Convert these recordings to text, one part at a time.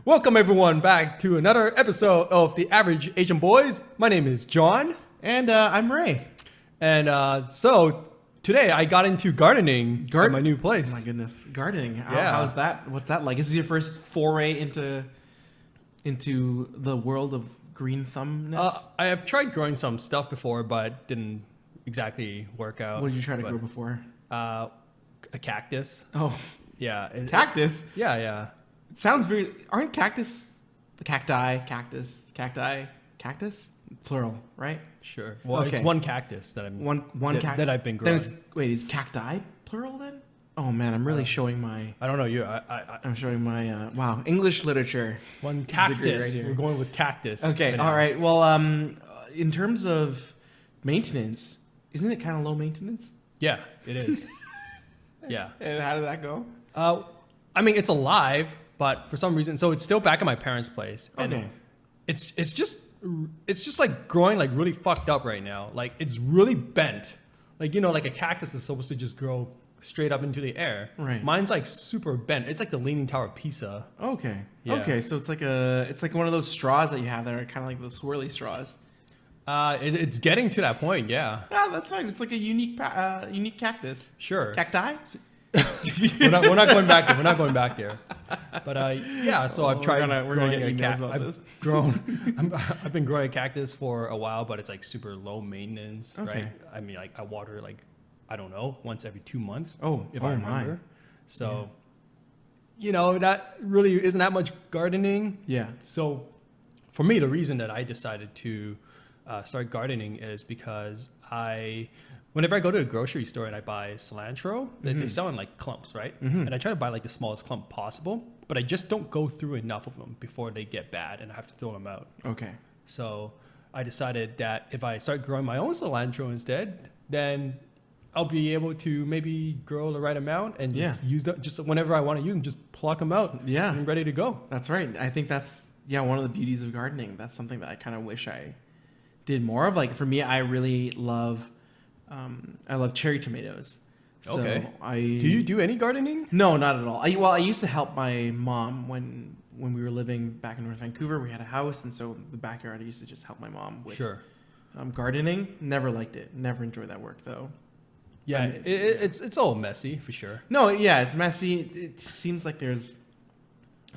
Welcome everyone back to another episode of The Average Asian Boys. My name is John. And I'm Ray. And so today I got into gardening at my new place. Oh my goodness, gardening. Yeah. How's that? What's that like? Is this your first foray into the world of green thumbness? I have tried growing some stuff before, but didn't exactly work out. What did you try to grow before? A cactus. Oh, Yeah. cactus. Yeah. It sounds very. Aren't cactus, cacti, cactus, plural, right? Sure. Well, Okay. it's one cactus that I'm One cactus that I've been growing. Is cacti plural then? Oh man, I'm really showing my. I don't know. I'm showing my wow English literature. One degree cactus. right here. We're going with cactus. Okay, all right. Well, in terms of maintenance, isn't it kind of low maintenance? Yeah, it is. Yeah. And how did that go? I mean, it's alive, but for some reason, so it's still back at my parents' place. And Okay. It's just like growing like really fucked up right now. Like it's really bent. Like like a cactus is supposed to just grow straight up into the air. Right. Mine's like super bent. It's like the Leaning Tower of Pisa. Okay. Yeah. Okay. So it's like one of those straws that you have that are kind of like the swirly straws. It's getting to that point. Yeah. Ah, that's fine. It's like a unique cactus. Sure. Cacti. we're not going back there. We're not going back there. But yeah, so I've tried we're gonna growing get a emails about this. I've been growing a cactus for a while, but it's like super low maintenance, Okay. right? I mean, like I water like I don't know, once every 2 months. Oh, if oh I my. remember. So, that really isn't that much gardening. Yeah. So, for me, the reason that I decided to start gardening is because whenever I go to a grocery store and I buy cilantro, they sell in like clumps, right? And I try to buy like the smallest clump possible, but I just don't go through enough of them before they get bad and I have to throw them out. Okay. So I decided that if I start growing my own cilantro instead, then I'll be able to maybe grow the right amount and just use them just whenever I want to use them, just pluck them out. Yeah. And ready to go. That's right. I think that's one of the beauties of gardening. That's something that I kind of wish I did more of. Like for me, I really love cherry tomatoes. So Okay. Do you do any gardening? No, not at all. I used to help my mom when we were living back in North Vancouver. We had a house, and so the backyard I used to just help my mom with. Sure. Gardening. Never liked it. Never enjoyed that work though. Yeah, I mean, it's all messy for sure. No, yeah, it's messy. It seems like there's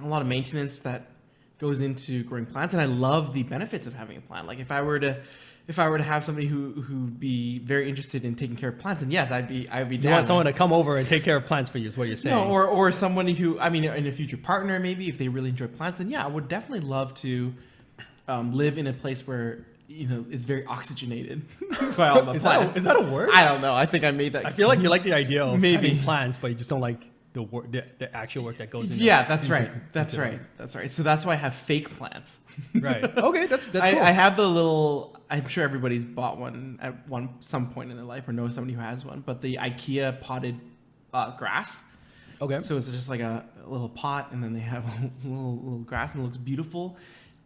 a lot of maintenance that goes into growing plants, and I love the benefits of having a plant. Like if I were to have somebody who'd be very interested in taking care of plants, and yes, I'd be down. You want someone to come over and take care of plants for you is what you're saying. No, or somebody who, I mean, in a future partner, maybe if they really enjoy plants, then yeah, I would definitely love to live in a place where it's very oxygenated by all the plants. Is that a word? I don't know. I think I made that. I feel like you like the idea of Maybe. having plants, but you just don't like the actual work that goes into Yeah, that's right. into That's right. That's right. So that's why I have fake plants. Right. Okay, that's cool. I have the little. I'm sure everybody's bought one at some point in their life or knows somebody who has one. But the IKEA potted grass. Okay. So it's just like a little pot, and then they have a little grass, and it looks beautiful.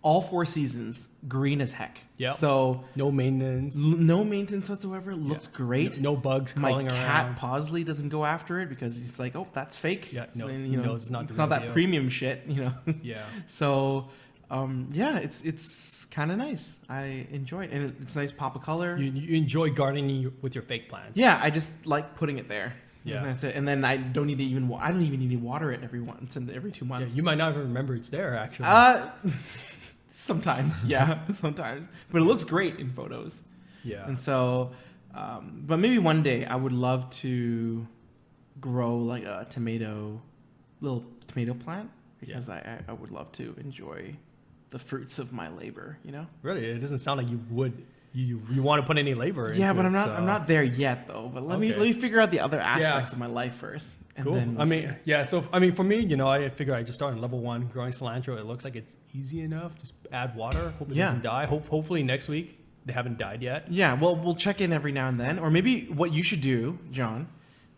All 4 seasons, green as heck. Yeah. So no maintenance. no maintenance whatsoever. Looks great. No bugs My crawling cat around. Posley doesn't go after it because he's like, oh, that's fake. Yeah, no, So, he knows it's not the real that deal. premium shit. Yeah. So, yeah, it's kind of nice. I enjoy it, and it's nice pop of color. You enjoy gardening with your fake plants. Yeah, I just like putting it there. Yeah. And that's it. And then I don't even need to water it every 2 months. Yeah, you might not even remember it's there actually. Sometimes, yeah, sometimes. But it looks great in photos. Yeah. And so, but maybe one day I would love to grow like a little tomato plant because I would love to enjoy the fruits of my labor. Really, it doesn't sound like you would. You want to put any labor into Yeah, but it, I'm not there yet though. But let me figure out the other aspects of my life first. And Cool. then I mean, yeah. So, I mean, for me, I figure I just start on level 1, growing cilantro. It looks like it's easy enough. Just add water. Hope it doesn't die. Hopefully next week they haven't died yet. Yeah. Well, we'll check in every now and then, or maybe what you should do, John,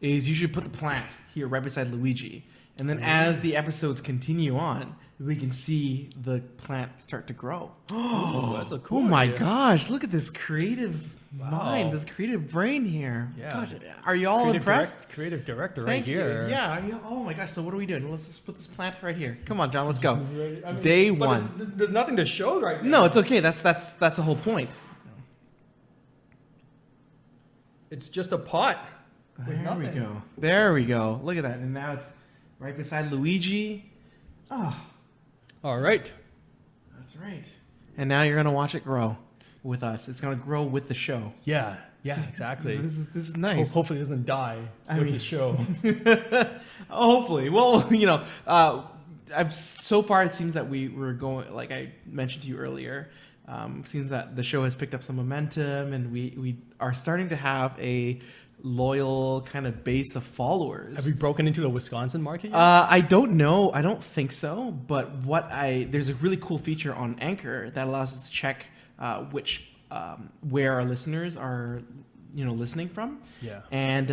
is you should put the plant here right beside Luigi. And then as the episodes continue on, we can see the plant start to grow. Oh, that's a cool Oh my idea. gosh, look at this creative mind, this creative brain here. Yeah. Gosh, are you all impressed? Creative director Thank right you. here. Yeah. Oh my gosh. So what are we doing? Let's just put this plant right here. Come on, John. Let's go. I mean, Day but one. There's nothing to show right now. No, it's okay. That's the whole point. It's just a pot. with There we nothing. go. There we go. Look at that. And now it's right beside Luigi. Oh, All right. that's right. And now you're gonna watch it grow with us. It's gonna grow with the show. Yeah. Yeah. Exactly. This is nice. Hopefully, it doesn't die with the show. Hopefully. Well, so far it seems that we're going, like I mentioned to you earlier, seems that the show has picked up some momentum, and we are starting to have a loyal kind of base of followers. Have we broken into the Wisconsin market yet? I don't know. I don't think so. But there's a really cool feature on Anchor that allows us to check where our listeners are, listening from. Yeah. And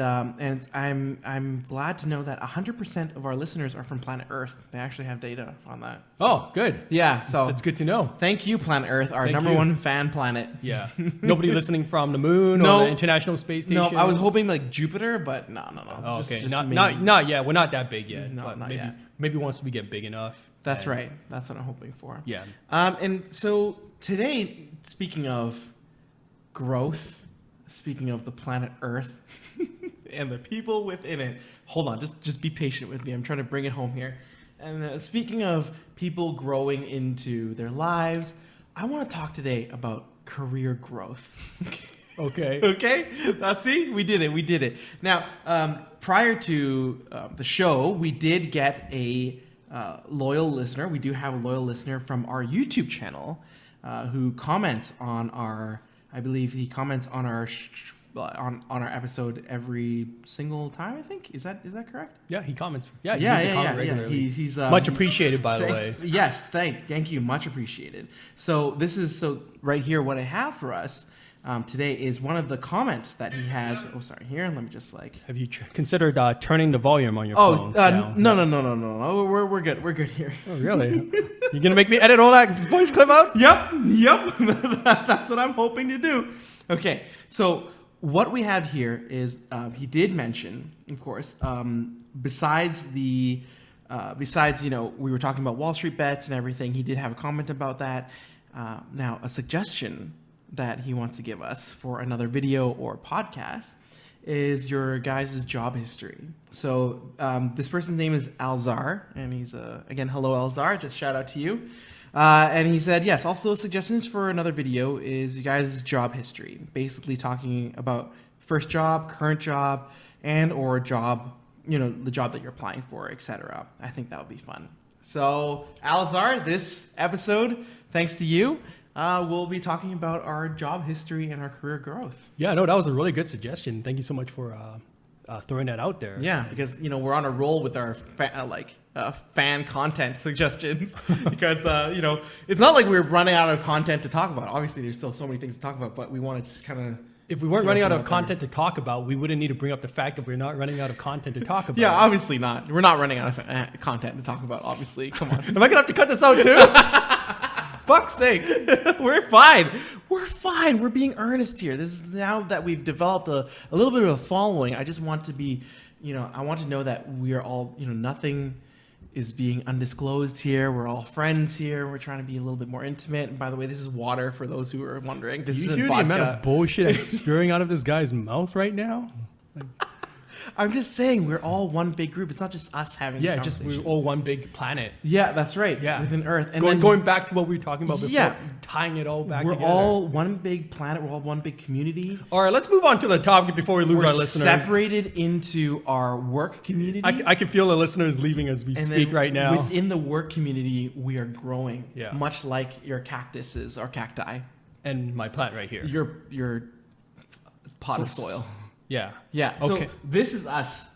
I'm glad to know that 100% of our listeners are from Planet Earth. They actually have data on that. So, Oh, good. yeah. So That's good to know. thank you, Planet Earth, our Thank number you. one fan planet. Yeah. Nobody listening from the moon No. or the International Space Station? No, I was hoping like Jupiter, but no. It's Oh, okay. just Not yet. We're not that big yet. No, but not maybe, yet. Maybe once we get big enough. That's and- right. That's what I'm hoping for. Yeah. And so today, speaking of growth, speaking of the planet Earth and the people within it, hold on, just be patient with me. I'm trying to bring it home here. And speaking of people growing into their lives, I want to talk today about career growth. Okay. Okay. See, we did it. Now, prior to the show, we did get a loyal listener. We do have a loyal listener from our YouTube channel who comments on our. I believe he comments on our on our episode every single time. I think is that correct? Yeah, he comments. Yeah, he Yeah. leaves a comment regularly. He's Much appreciated, by the way. Yes, thank you, much appreciated. So this is right here. What I have for us today is one of the comments that he has. Oh, sorry. Here, let me just like. Have you considered turning the volume on your Oh, phone down? no. We're good. We're good here. Oh, really? You're gonna make me edit all that voice clip out? Yep. That's what I'm hoping to do. Okay, so what we have here is he did mention, of course, besides we were talking about Wall Street bets and everything. He did have a comment about that. Now, a suggestion that he wants to give us for another video or podcast is your guys' job history. So this person's name is Alzar, and he's again, hello Alzar, just shout out to you. And he said, yes, also suggestions for another video is you guys' job history, basically talking about first job, current job, and or job, the job that you're applying for, etc. I think that would be fun. So Alzar, this episode, thanks to you, we'll be talking about our job history and our career growth. Yeah, no, that was a really good suggestion. Thank you so much for throwing that out there. Yeah, because we're on a roll with our fan content suggestions because it's not like we're running out of content to talk about. Obviously, there's still so many things to talk about, but we want to just kind of. If we weren't running out of content to talk about, we wouldn't need to bring up the fact that we're not running out of content to talk about. Yeah, obviously not. We're not running out of content to talk about. Obviously, come on. Am I gonna have to cut this out too? Fuck's sake. We're fine. We're being earnest here. This is now that we've developed a little bit of a following. I just want to be, I want to know that we are all, nothing is being undisclosed here. We're all friends here. We're trying to be a little bit more intimate. And by the way, this is water for those who are wondering. This Do you isn't hear vodka. the amount of bullshit that's spewing out of this guy's mouth right now? I'm just saying we're all one big group. It's not just us having this Yeah, just conversation. we're all one big planet. Yeah, that's right. Yeah, Within Earth. And going back to what we were talking about before, Yeah. tying it all back we're together. all one big planet. We're all one big community. All right, let's move on to the topic before we lose We're our listeners. separated into our work community. I can feel the listeners leaving as we and speak then right now. within the work community, we are growing. Yeah. Much like your cactuses or cacti. And my plant right here. Your pot of soil. Yeah. Yeah. Okay. So this is us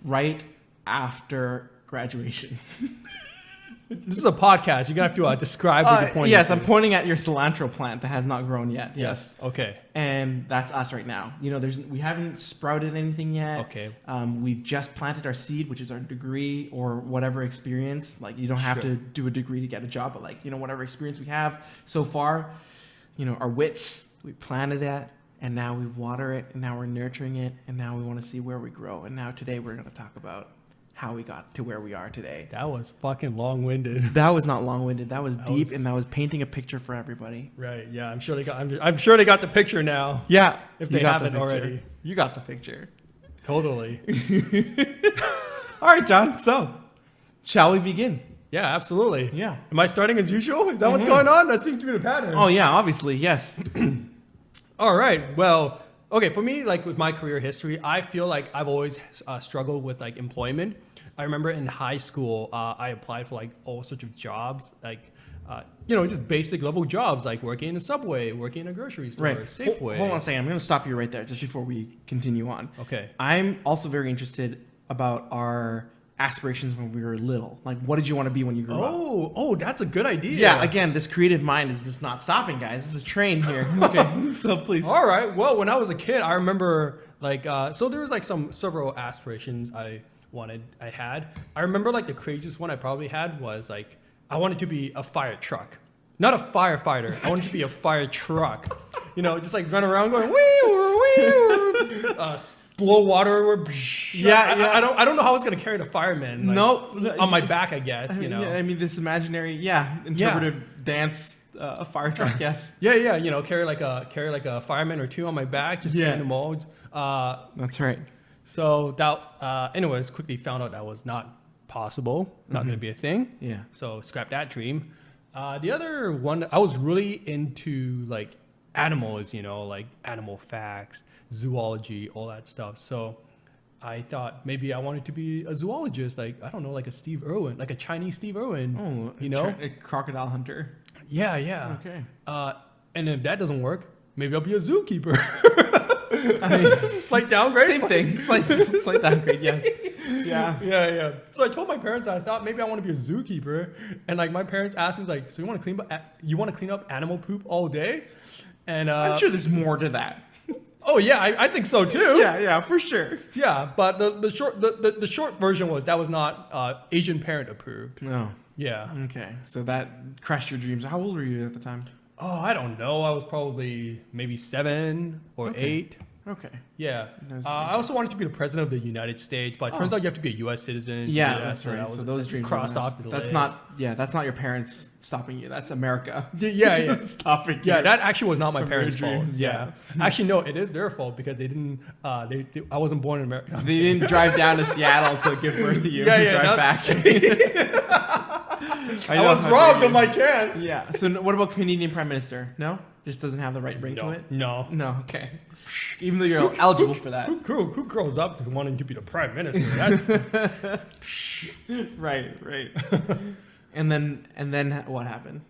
right after graduation. This is a podcast. You're gonna have to describe what you're pointing. Yes, to. I'm pointing at your cilantro plant that has not grown yet. Yes. Okay. And that's us right now. We haven't sprouted anything yet. Okay. We've just planted our seed, which is our degree or whatever experience. Like you don't have to do a degree to get a job, but whatever experience we have so far, our wits, we planted it, and now we water it, and now we're nurturing it, and now we want to see where we grow. And now today we're going to talk about how we got to where we are today. That was fucking long-winded. That was not long-winded. That was deep, and that was painting a picture for everybody. Right. Yeah. I'm sure they got the picture now. Yeah. If they haven't already. You got the picture. Totally. All right, John. So, shall we begin? Yeah, absolutely. Yeah. Am I starting as usual? Is that what's going on? That seems to be the pattern. Oh yeah, obviously, yes. All right. Well, okay. For me, with my career history, I feel like I've always struggled with employment. I remember in high school, I applied for all sorts of jobs, just basic level jobs, like working in a Subway, working in a grocery store, Right. Safeway. Hold on a second. I'm going to stop you right there just before we continue on. Okay. I'm also very interested about our aspirations when we were little. Like, what did you want to be when you grew up? Oh, that's a good idea. Yeah, again, this creative mind is just not stopping, guys. This is a train here. Okay, so please. All right. Well, when I was a kid, I remember so there was several aspirations I had. I remember the craziest one I probably had was I wanted to be a fire truck. Not a firefighter. I wanted to be a fire truck. Just run around going wee blow water over. Yeah. I don't know how I was gonna carry the fireman. On my back, I guess. Yeah, I mean this imaginary, interpretive dance, a fire truck. Yes. Yeah. Carry a fireman or two on my back. Just in the mold. That's right. So that, anyways, quickly found out that was not possible. Not gonna be a thing. Yeah. So scrap that dream. The other one, I was really into animals, animal facts, zoology, all that stuff. So I thought maybe I wanted to be a zoologist, I don't know, a Steve Irwin, a Chinese Steve Irwin. A crocodile hunter. Yeah. Okay. And if that doesn't work, maybe I'll be a zookeeper. I mean, slight downgrade. Same thing. Slight downgrade. Yeah. Yeah. So I told my parents I thought maybe I want to be a zookeeper, and my parents asked me so you want to clean up animal poop all day? And I'm sure there's more to that. Oh yeah, I think so too. Yeah, for sure. Yeah, but the short version was that was not Asian parent approved. No. Yeah. Okay, so that crushed your dreams. How old were you at the time? Oh, I don't know. I was probably maybe 7 or 8. Okay. Yeah. I also wanted to be the president of the United States, but it turns out you have to be a U.S. citizen. Yeah, that's right. So those dreams crossed off the list. That's not your parents stopping you. That's America. Yeah. Stopping you. Yeah, that actually was not my parents' fault. Dreams. Yeah. Actually, no, it is their fault because they didn't. I wasn't born in America. They didn't drive down to Seattle to give birth to you. Drive back. I was robbed of my chance. Yeah. So what about Canadian Prime Minister? No, just doesn't have the right ring to it. No. Okay. Even though you're eligible for that. Who grows up wanting to be the prime minister? Right. And then what happened?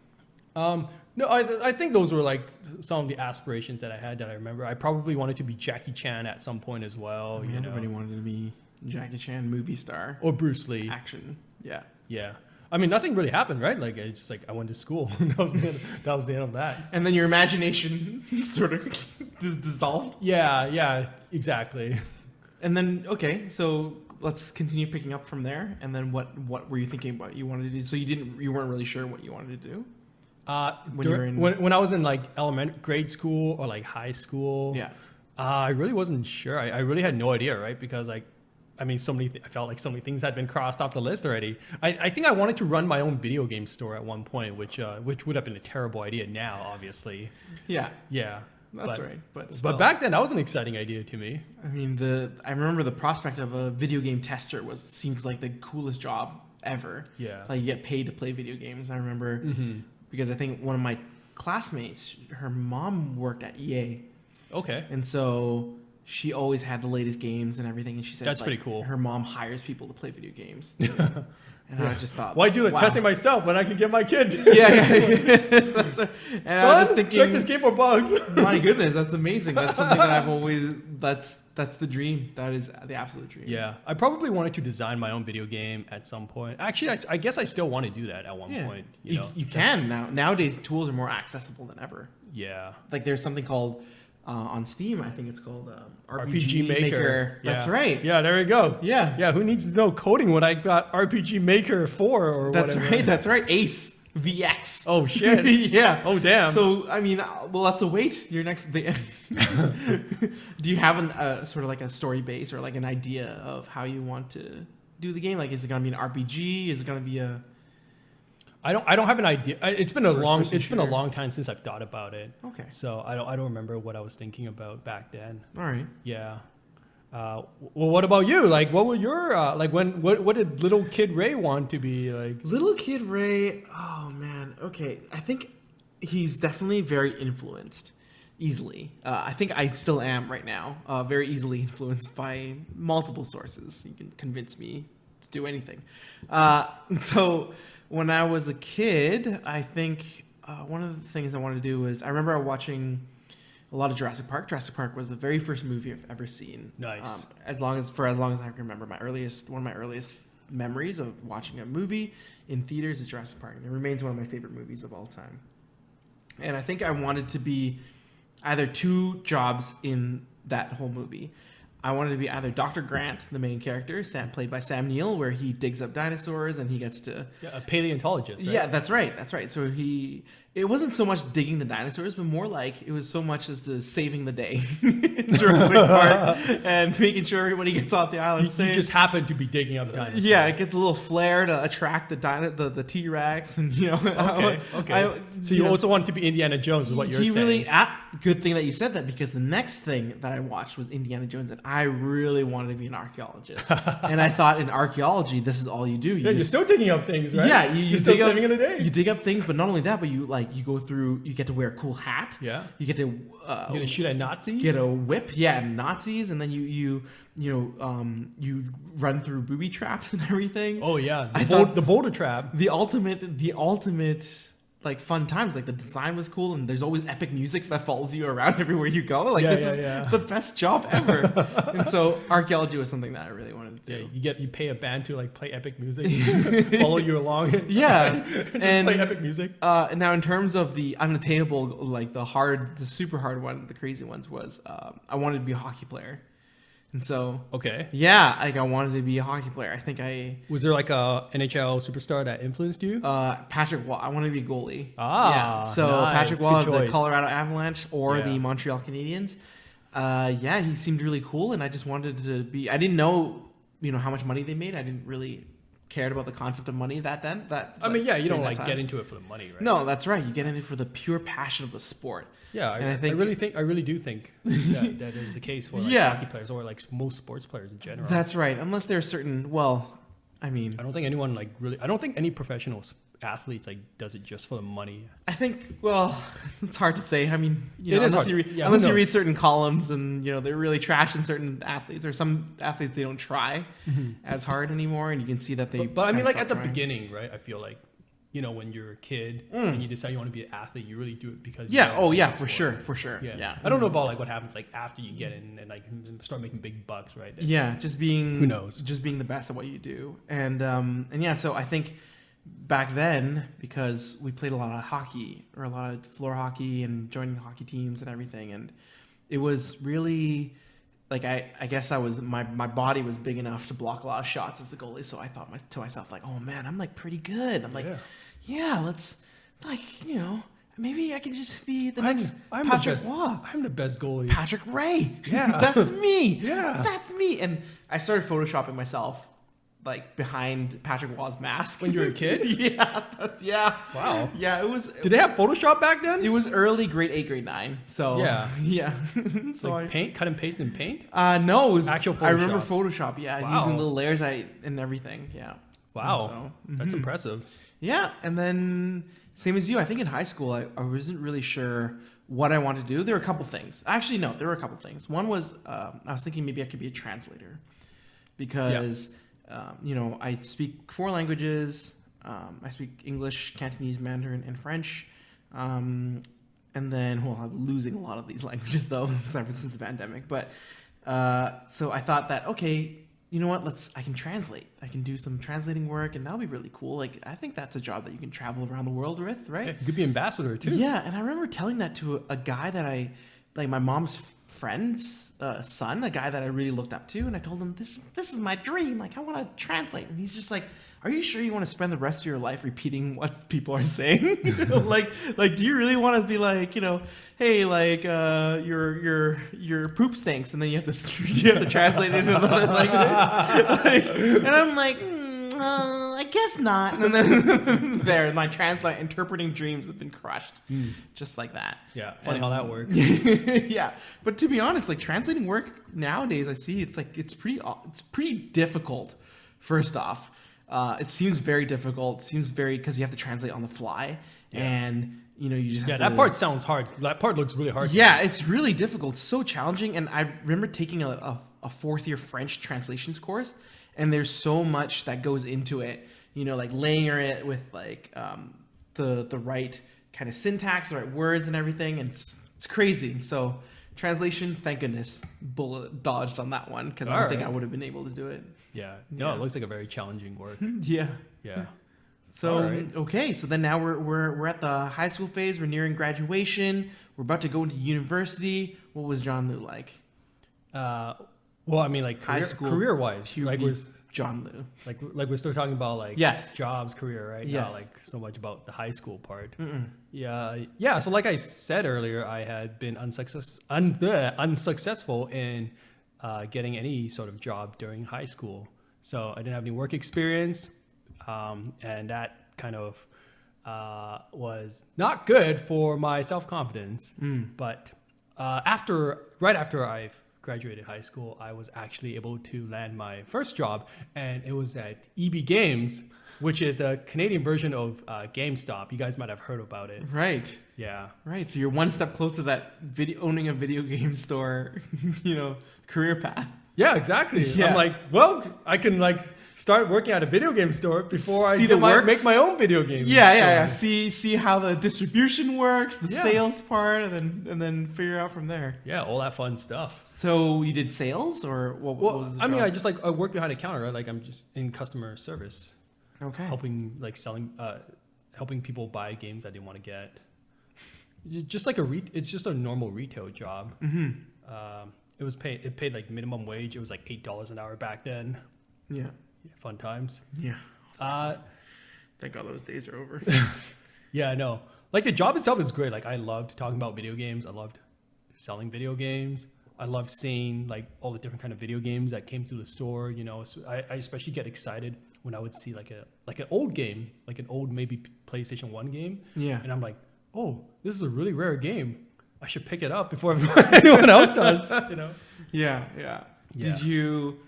No, I think those were some of the aspirations that I had that I remember. I probably wanted to be Jackie Chan at some point as well. Everybody wanted to be Jackie Chan, movie star, or Bruce Lee. Action. Yeah. Yeah. I mean, nothing really happened, right? It's just I went to school. that was the end of that. And then your imagination sort of dissolved. Yeah, exactly. And then so let's continue picking up from there. And then what were you thinking about you wanted to do? So you weren't really sure what you wanted to do? When I was in grade school or high school. Yeah. I really wasn't sure. I really had no idea, right? Because I felt like so many things had been crossed off the list already. I think I wanted to run my own video game store at one point, which would have been a terrible idea now, obviously. Yeah. Yeah. That's right. But back then, that was an exciting idea to me. I mean, I remember the prospect of a video game tester seems like the coolest job ever. Yeah. You get paid to play video games. I remember because I think one of my classmates, her mom worked at EA. Okay. And so she always had the latest games and everything, and she said That's like, pretty cool. Her mom hires people to play video games, and I just thought, why do the wow. testing myself when I can get my kid? And So I was just thinking, check this game for bugs. my goodness, that's amazing. That's something that I've always. That's the dream. That is the absolute dream. Yeah, I probably wanted to design my own video game at some point. Actually, I guess I still want to do that at one point. You know, you can now. Nowadays, tools are more accessible than ever. yeah. Like there's something called on Steam. I think it's called RPG Maker. That's Yeah. right. Yeah, there we go. Yeah. Yeah, who needs to know coding when I got RPG Maker 4 or That's whatever? right. That's right. Ace VX. Oh, shit. Yeah. Oh, damn. So I mean, well, let's await your next. Do you have sort of like a story base or like an idea of how you want to do the game? Like, is it going to be an RPG? Is it going to be a? I don't have an idea. It's been a long shooter. time since I've thought about it. Okay. So I don't remember what I was thinking about back then. All right. Yeah. Well, what about you? Like, what were your what did little kid Ray want to be like? Little Kid Ray, oh man, okay. I think he's definitely very influenced easily. I think I still am right now, very easily influenced by multiple sources. You can convince me to do anything. So when I was a kid, I think one of the things I wanted to do was, I remember watching a lot of Jurassic Park. Jurassic Park was the very first movie I've ever seen. Nice. As long as I can remember, one of my earliest memories of watching a movie in theaters is Jurassic Park. And it remains one of my favorite movies of all time. And I think I wanted to be either two jobs in that whole movie. I wanted to be either Dr. Grant, the main character, played by Sam Neill, where he digs up dinosaurs and he gets to... Yeah, a paleontologist, right? Yeah, that's right. That's right. So it wasn't so much digging the dinosaurs, but more like it was so much as to saving the day in Jurassic Park and making sure everybody gets off the island safe. You just happened to be digging up dinosaurs. Yeah, it gets a little flare to attract the T-Rex, and you know. Okay. So you also want to be Indiana Jones, is what you're saying. Really, good thing that you said that, because the next thing that I watched was Indiana Jones, and I really wanted to be an archaeologist. And I thought in archaeology, this is all you do. You're still digging up things, right? Yeah, you're still saving in the day. You dig up things, but not only that, but you go through. You get to wear a cool hat. Yeah. You get to. You're gonna shoot at Nazis. Get a whip, yeah, Nazis, and then you run through booby traps and everything. Oh yeah, thought the boulder trap. The ultimate like fun times. Like the design was cool, and there's always epic music that follows you around everywhere you go. Like this is the best job ever. And so archaeology was something that I really wanted to do. Yeah, you pay a band to like play epic music, follow you along. Yeah, and play epic music. Now in terms of the unattainable, like the super hard one, the crazy ones was I wanted to be a hockey player. And so, yeah, like I wanted to be a hockey player. I think was there like a NHL superstar that influenced you? Patrick Waugh. I wanted to be a goalie. Yeah. So nice. Patrick Waugh of the Colorado Avalanche or the Montreal Canadiens. Yeah, he seemed really cool, and I just wanted to be. I didn't know, how much money they made. I didn't really cared about the concept of money that then. You don't like get into it for the money, right? No, that's right. You get into it for the pure passion of the sport. Yeah, I really do think that is the case for hockey players or like most sports players in general. That's right. Unless there's certain, I don't think anyone I don't think any professional athletes does it just for the money. I think, it's hard to say. I mean, unless you read certain columns and they're really trashing certain athletes, or some athletes they don't try as hard anymore, and you can see that they. But I mean, like at the beginning, right? I feel like. When you're a kid and you decide you want to be an athlete, you really do it because for sure. Yeah. I don't know about what happens after you get in and start making big bucks, right? Yeah, just being who knows, just being the best at what you do, and so I think back then, because we played a lot of hockey or a lot of floor hockey and joining hockey teams and everything, and it was really. Like I guess my body was big enough to block a lot of shots as a goalie, so I thought to myself like, oh man, I'm like pretty good. I'm like, let's maybe I can just be the next Patrick Waugh. I'm the best goalie. Patrick Ray. Yeah, that's me. Yeah, that's me. And I started photoshopping myself behind Patrick Waugh's mask. When you were a kid? Yeah. Wow. Yeah, it was. Did they have Photoshop back then? It was early grade 8, grade 9. So yeah. So paint, cut and paste in paint? No, it was actual Photoshop. I remember Photoshop. Yeah, using little layers and everything. Yeah. Wow, that's impressive. Yeah, and then same as you. I think in high school, I wasn't really sure what I wanted to do. There were a couple things. Actually, no, there were a couple things. One was I was thinking maybe I could be a translator because I speak 4 languages. I speak English, Cantonese, Mandarin, and French. And then, well, I'm losing a lot of these languages though since the pandemic. But so I thought that, okay, you know what? I can translate. I can do some translating work, and that'll be really cool. Like, I think that's a job that you can travel around the world with, right? Yeah, you could be ambassador too. Yeah, and I remember telling that to a guy that my mom's friend's son, a guy that I really looked up to, and I told him, this is my dream. Like, I want to translate. And he's just like, are you sure you want to spend the rest of your life repeating what people are saying? like, do you really want to be like, hey, like, your poop stinks, and then you have to translate it in another language? And I'm like, I guess not. And then there, my interpreting dreams have been crushed, just like that. Yeah, funny how that works. Yeah, but to be honest, like translating work nowadays, I see it's pretty difficult. First off. It seems very difficult. It seems because you have to translate on the fly, and you just have to. That part sounds hard. That part looks really hard. Yeah, it's really difficult. So challenging. And I remember taking a 4th-year French translations course, and there's so much that goes into it. Like layering it with like the right kind of syntax, the right words, and everything. And it's crazy. So translation, thank goodness, bullet dodged on that one because I don't think I would have been able to do it. Yeah. No, it looks like a very challenging work. Yeah. Yeah. So, okay. So then now we're at the high school phase. We're nearing graduation. We're about to go into university. What was John Liu like? Well, I mean, like high school career-wise, like we're John Liu. Like we're still talking about like jobs, career, right? Yes. Not like so much about the high school part. Yeah. So like I said earlier, I had been unsuccessful in getting any sort of job during high school. So I didn't have any work experience, and that kind of was not good for my self-confidence. But right after I've graduated high school, I was actually able to land my first job, and it was at EB Games, which is the Canadian version of GameStop. You guys might have heard about it. Right. Yeah. Right. So you're one step closer to that owning a video game store, career path. Yeah, exactly. Yeah. I'm like, well, I can like start working at a video game store before I make my own video game. Yeah. See how the distribution works, the sales part, and then figure out from there. Yeah, all that fun stuff. So you did sales, or what was the job? I mean, I work behind a counter. Right? Like I'm just in customer service. Okay. Helping people buy games that they want to get. Just like it's just a normal retail job. It paid like minimum wage. It was like $8 an hour back then. Yeah. Fun times. Yeah. Thank God those days are over. Yeah, I know. Like the job itself is great. Like I loved talking about video games. I loved selling video games. I loved seeing like all the different kind of video games that came through the store. I especially get excited when I would see like an old game, like an old maybe PlayStation 1 game. Yeah. And I'm like, oh, this is a really rare game. I should pick it up before anyone else does. Yeah. Did you?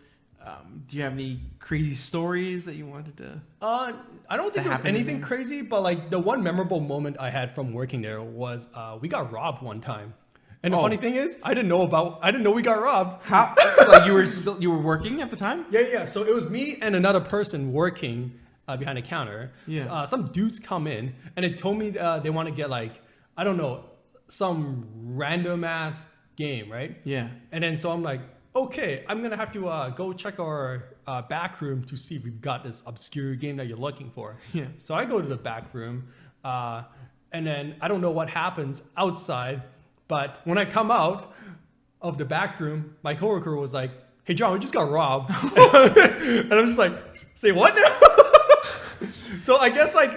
Do you have any crazy stories that you wanted to? I don't think there was anything crazy, but like the one memorable moment I had from working there was we got robbed one time. And the funny thing is, I didn't know we got robbed. How? Like you were working at the time? Yeah. So it was me and another person working behind a counter. Yeah. Some dudes come in and they told me they want to get like, I don't know, some random ass game, right? Yeah. And then so I'm like, okay, I'm gonna have to go check our back room to see if we've got this obscure game that you're looking for. Yeah. So I go to the back room, and then I don't know what happens outside, but when I come out of the back room, my coworker was like, "Hey John, we just got robbed," and I'm just like, "Say what now?" So I guess like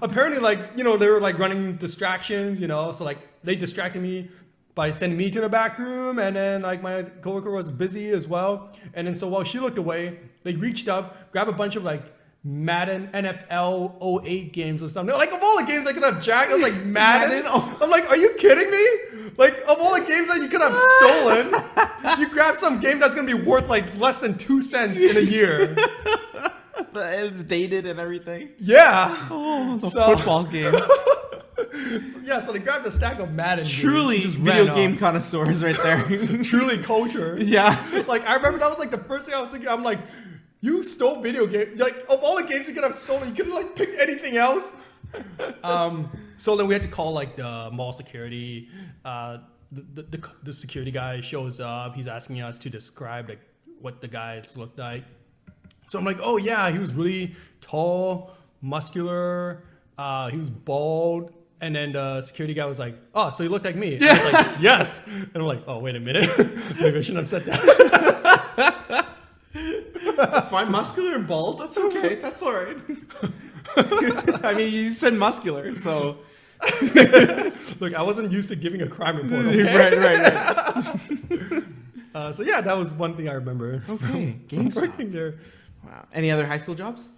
apparently like they were like running distractions, so like they distracted me by sending me to the back room, and then like my coworker was busy as well, and then so while she looked away, they reached up, grabbed a bunch of like Madden NFL 08 games or something. Like of all the games I could have jacked, I was like Madden. I'm like, are you kidding me? Like of all the games that you could have stolen, you grab some game that's gonna be worth like less than 2 cents in a year. It's dated and everything. Yeah. Oh, the football game. So they grabbed a stack of Madden. Truly games, video game connoisseurs right there. Truly culture. Yeah. Like, I remember that was like the first thing I was thinking. I'm like, you stole video games. Like, of all the games you could have stolen, you could have like picked anything else. So then we had to call like the mall security. The security guy shows up. He's asking us to describe like what the guys looked like. So I'm like, oh yeah, he was really tall, muscular. He was bald. And then the security guy was like, oh, so he looked like me. And I was like, yes. And I'm like, oh, wait a minute. Maybe I shouldn't have said that. That's fine. Muscular and bald. That's okay. That's all right. I mean, you said muscular, so. Look, I wasn't used to giving a crime report. Okay? Right. So yeah, that was one thing I remember. Okay. From working there. Wow. Any other high school jobs?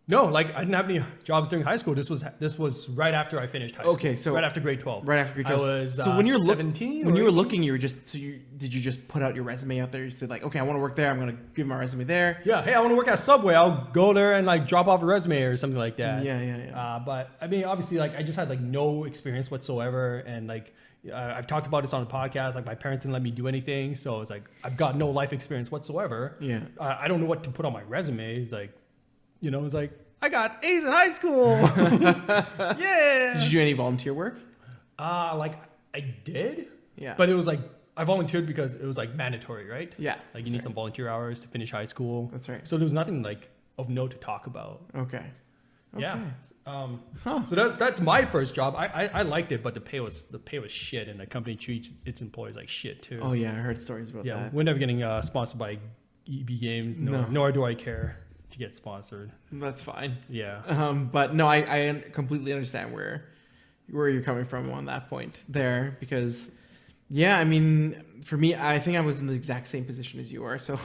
No, like I didn't have any jobs during high school. This was right after I finished high school. Okay, so right after grade 12. Right after grade 12. I was so when you're 17. When you were looking, you were just did you just put out your resume out there? You said like, okay, I want to work there. I'm gonna give my resume there. Yeah. Hey, I want to work at Subway. I'll go there and like drop off a resume or something like that. Yeah. But I mean, obviously, like I just had like no experience whatsoever, and like I've talked about this on the podcast. Like my parents didn't let me do anything, so it's like I've got no life experience whatsoever. Yeah. I don't know what to put on my resume. It's like, it's like, I got A's in high school. Yeah. Did you do any volunteer work? Like I did. Yeah. But it was like I volunteered because it was like mandatory, right? Yeah. Like you need some volunteer hours to finish high school. That's right. So there was nothing like of note to talk about. Okay. Yeah. So that's my first job. I liked it, but the pay was shit, and the company treats its employees like shit too. Oh yeah, I heard stories about that. Yeah, we're never getting sponsored by EB Games. Nor do I care to get sponsored. That's fine. Yeah. But no, I completely understand where you're coming from on that point there, because yeah, I mean, for me, I think I was in the exact same position as you are. So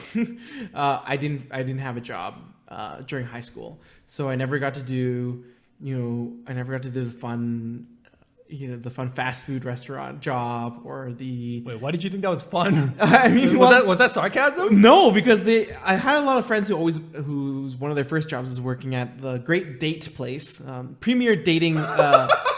I didn't have a job during high school, so I never got to do the fun fast food restaurant job or the. Wait, why did you think that was fun? I mean, was that sarcasm? No, because I had a lot of friends whose one of their first jobs was working at the Great Date Place, premier dating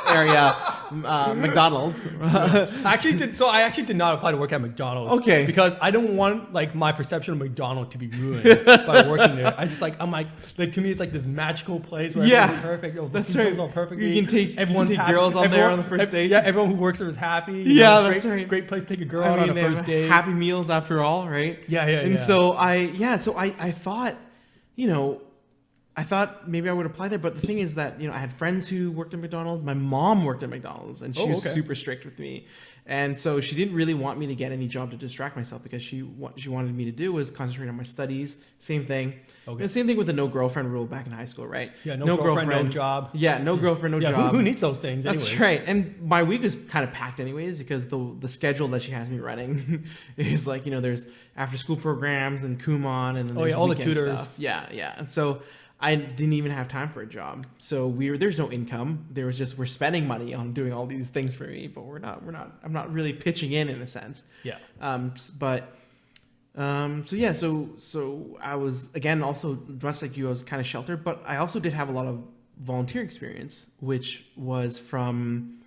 area, McDonald's. I actually did not apply to work at McDonald's. Okay. Because I don't want like my perception of McDonald's to be ruined by working there. I'm like to me it's like this magical place where everything's perfect. Oh, that's right. All perfectly. You can take happy. girls on there on the first date. Yeah, everyone who works there is happy. That's right. Great place to take a girl out on a first date. Happy meals after all, right? Yeah. And so I thought, I thought maybe I would apply there, but the thing is that I had friends who worked at McDonald's. My mom worked at McDonald's, and she was super strict with me, and so she didn't really want me to get any job to distract myself, because what she wanted me to do was concentrate on my studies. Same thing. Okay. Same thing with the no girlfriend rule back in high school, right? Yeah, no girlfriend, no job. Yeah, no girlfriend, no job. Who needs those things? Anyways? That's right. And my week is kind of packed anyways, because the schedule that she has me running is like there's after school programs and Kumon, and then there's all the tutors. Stuff. Yeah, and so I didn't even have time for a job. So there's no income. There was just, we're spending money on doing all these things for me, but I'm not really pitching in a sense. Yeah. So I was, again, also much like you, I was kind of sheltered, but I also did have a lot of volunteer experience, which was from,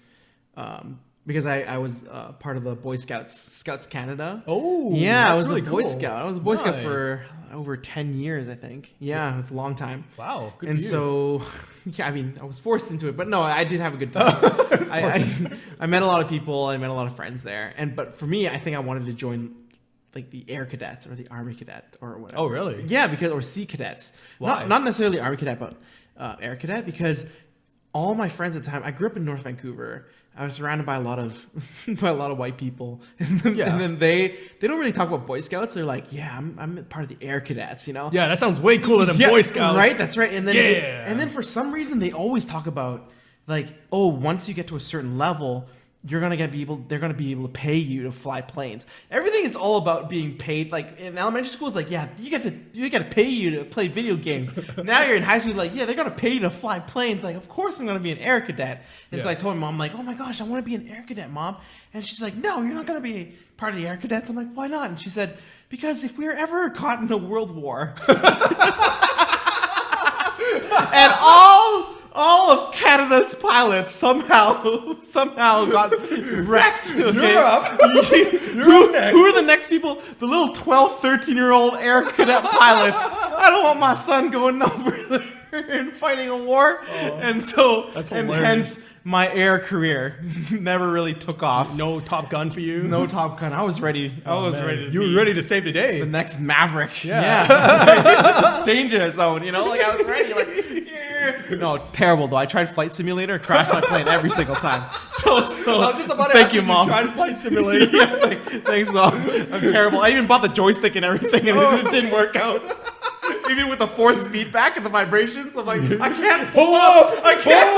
because I was part of the Boy Scouts Canada. Oh, yeah, I was really a Boy cool. Scout. I was a Boy Scout for over 10 years, I think. Yeah, it's a long time. Wow, good and for you. So, yeah, I mean, I was forced into it, but no, I did have a good time. I met a lot of people. I met a lot of friends there. But for me, I think I wanted to join like the Air Cadets or the Army Cadet or whatever. Oh, really? Yeah, or Sea Cadets. Why? Not necessarily Army Cadet, but Air Cadet, because all my friends at the time, I grew up in North Vancouver. I was surrounded by a lot of white people, and then they don't really talk about Boy Scouts. They're like, yeah, I'm part of the Air Cadets, Yeah, that sounds way cooler than Boy Scouts, right? That's right. And then and then for some reason they always talk about like, oh, once you get to a certain level, they're gonna be able to pay you to fly planes. Everything is all about being paid. Like in elementary school, it's like, yeah, they got to pay you to play video games. Now you're in high school, like, yeah, they're gonna pay you to fly planes. Like, of course I'm gonna be an Air Cadet. And so I told my mom, like, oh my gosh, I want to be an Air Cadet, Mom. And she's like, no, you're not gonna be part of the Air Cadets. I'm like, why not? And she said, because if we were ever caught in a world war. and all of Canada's pilots somehow got wrecked. Okay? You're up. Who are the next people? The little 12, 13-year-old air cadet pilots. I don't want my son going over there and fighting a war. And so, That's and hilarious. hence my air career never really took off. No Top Gun for you. No Top Gun. I was ready. I was Man. ready. To You be were ready to save the day. the next Maverick. Yeah. Danger zone, you know? Like I was ready. Like, yeah. No, terrible though. I tried Flight Simulator, crashed my plane every single time. So I was just about to thank ask you, if Mom. tried Flight Simulator. Yeah, thanks, Mom. I'm terrible. I even bought the joystick and everything, and it didn't work out. Even with the force feedback and the vibrations, I'm like, I can't pull up. I can't.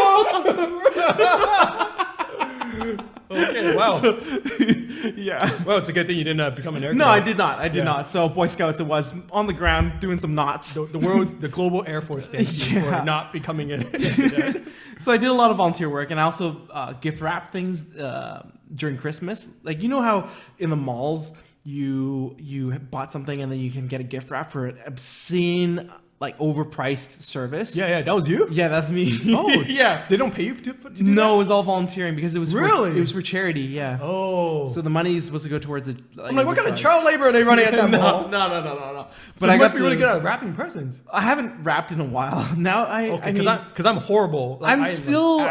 Okay, wow. Yeah. Well, it's a good thing you didn't become an air No, cadet. I did not. I did not. So Boy Scouts, it was on the ground doing some knots. The global Air Force thanks you Yeah. for not becoming an air cadet. So I did a lot of volunteer work, and I also gift wrap things during Christmas. Like, you know how in the malls you bought something and then you can get a gift wrap for an obscene, like, overpriced service. Yeah, that was you? Yeah, that's me. Oh, yeah. They don't pay you to do No, that? it was all volunteering because it was Really? it was for charity. Yeah. Oh. So the money is supposed to go towards the. I'm like, what kind of child labor are they running at that mall? No. So you must be really good at wrapping presents. I haven't wrapped in a while. Now I Okay, mean, because I'm horrible. Like,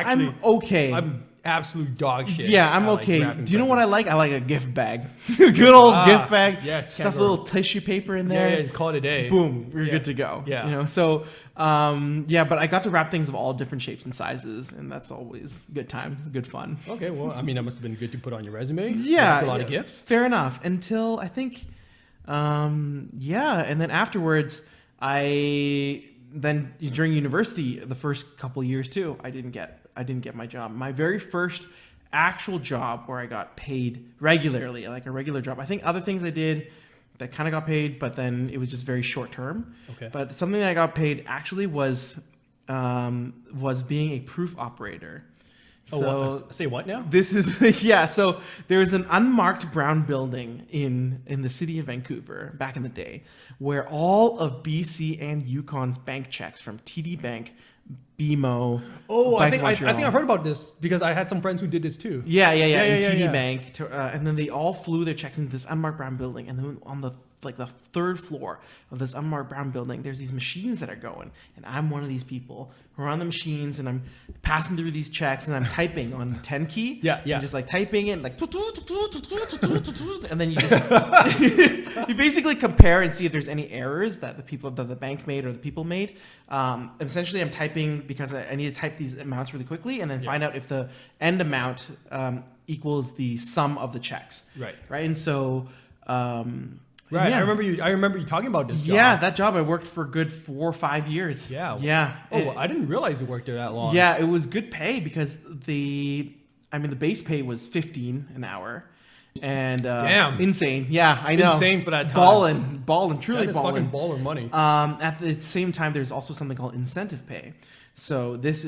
I'm okay. I'm absolute dog shit. Yeah, I'm at, like, okay. wrapping Do you know what I presents. like? I like a gift bag. Good old gift bag. yes, Stuff a Canberra. little tissue paper in Yeah, there. just call it a day. Boom, you're Yeah. good to go. Yeah. You know, so yeah, but I got to wrap things of all different shapes and sizes, and that's always good time, good fun. Okay, well, I mean, that must have been good to put on your resume. Yeah, a lot of yeah, gifts. Fair enough. Until I think, yeah, and then afterwards, during university, the first couple years too, I didn't get my job. My very first actual job where I got paid regularly, like a regular job. I think other things I did that kind of got paid, but then it was just very short term. Okay. But something that I got paid actually was being a proof operator. Say what now? This is yeah. So there's an unmarked brown building in the city of Vancouver back in the day, where all of BC and Yukon's bank checks from TD Bank, BMO. Oh, I Bank think of Montreal. I've heard about this because I had some friends who did this too. Yeah, in yeah, TD yeah. Bank, and then they all flew their checks into this unmarked brown building, and then on the third floor of this unmarked brown building, there's these machines that are going, and I'm one of these people who are on the machines, and I'm passing through these checks, and I'm typing on the 10 key. Yeah. And just like typing it, like, and then you just you basically compare and see if there's any errors that the bank made or the people made. Essentially, I'm typing because I need to type these amounts really quickly, and then find out if the end amount equals the sum of the checks. Right. And so. Right. Yeah. I remember you talking about this job. Yeah, that job I worked for a good 4 or 5 years. Yeah. Yeah. Oh, I didn't realize you worked there that long. Yeah, it was good pay because the base pay was $15 an hour. And Damn. insane. Yeah, I know. Insane for that time. Ballin', truly That is ballin'. fucking baller money. At the same time, there's also something called incentive pay. So this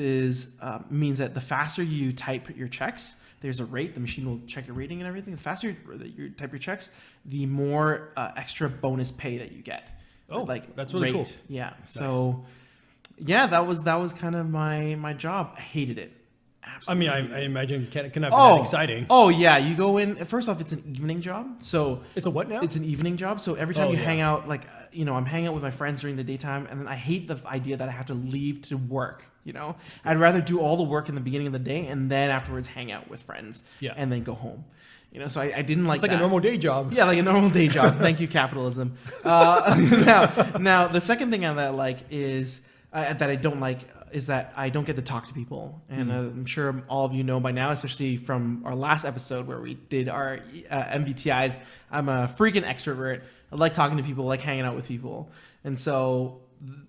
means that the faster you type your checks, there's a rate. The machine will check your rating and everything. The faster that you type your checks, the more extra bonus pay that you get. Oh, that's really cool. Yeah. So, yeah, that was kind of my job. I hated it. Absolutely. I mean, I imagine can that be that exciting? Oh yeah, you go in. First off, it's an evening job. So It's a what now? it's an evening job. So every time you yeah. hang out, like, I'm hanging out with my friends during the daytime, and then I hate the idea that I have to leave to work. I'd rather do all the work in the beginning of the day and then afterwards hang out with friends. Yeah. And then go home. So I didn't like It's like that. a normal day job. Yeah, like a normal day job. Thank you, capitalism. Now, the second thing that I like is that I don't like is that I don't get to talk to people, and I'm sure all of you know by now, especially from our last episode where we did our MBTIs. I'm a freaking extrovert. I like talking to people, I like hanging out with people, and so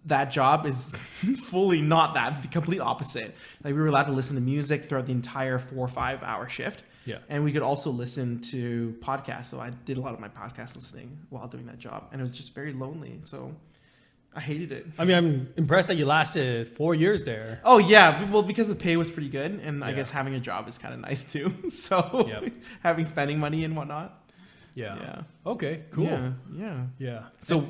that job is fully not that. The complete opposite. Like, we were allowed to listen to music throughout the entire 4 or 5 hour shift. Yeah. And we could also listen to podcasts. So I did a lot of my podcast listening while doing that job. And it was just very lonely. So I hated it. I mean, I'm impressed that you lasted 4 years there. Oh, yeah. Well, because the pay was pretty good. And I Yeah. guess having a job is kind of nice too. So Yep. having spending money and whatnot. Yeah. Yeah. Okay. Cool. Yeah. Yeah. So,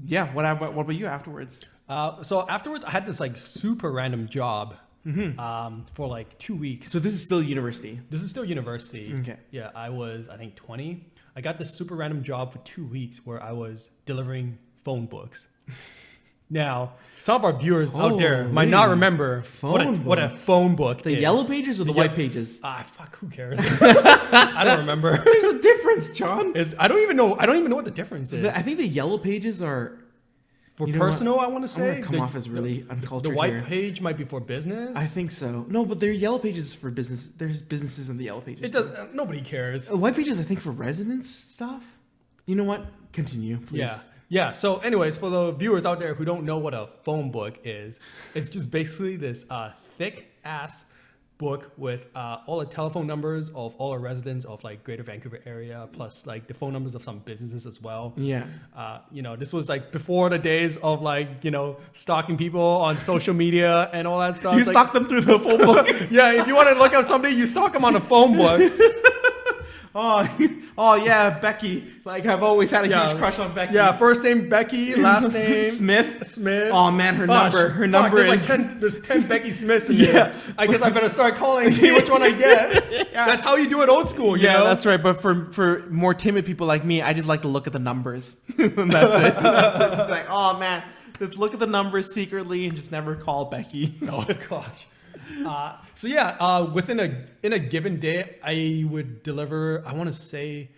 yeah. What about you afterwards? So afterwards, I had this like super random job for like 2 weeks. So this is still university. This is still university. Okay. Yeah, I was, I think, 20. I got this super random job for 2 weeks where I was delivering phone books. Now, some of our viewers out there might not remember what a phone book is. The yellow pages or the white pages? Fuck, who cares? I don't remember. There's a difference, John. I don't even know what the difference is. I think the yellow pages are For personal, I want to say. I'm gonna come off as really uncultured The white here. page might be for business. I think so. No, but they're yellow pages for business. There's businesses in the yellow pages. It does. Nobody cares. White pages, I think, for residence stuff. You know what? Continue, please. Yeah. So, anyways, for the viewers out there who don't know what a phone book is, it's just basically this thick ass book with all the telephone numbers of all the residents of like Greater Vancouver area, plus like the phone numbers of some businesses as well. Yeah. This was like before the days of like, stalking people on social media and all that stuff. You stalk them through the phone book? Yeah, if you want to look up somebody, you stalk them on a phone book. Oh yeah, Becky. Like I've always had a huge crush on Becky. Yeah, first name Becky, last name Smith. Oh man, her number is there's 10 Becky Smiths in here. I guess I better start calling and see which one I get. Yeah. That's how you do it old school, you know? That's right. But for more timid people like me, I just like to look at the numbers. And that's it. That's it. It's like, oh man, let's look at the numbers secretly and just never call Becky. Oh gosh. Within a given day, I would deliver, I want to say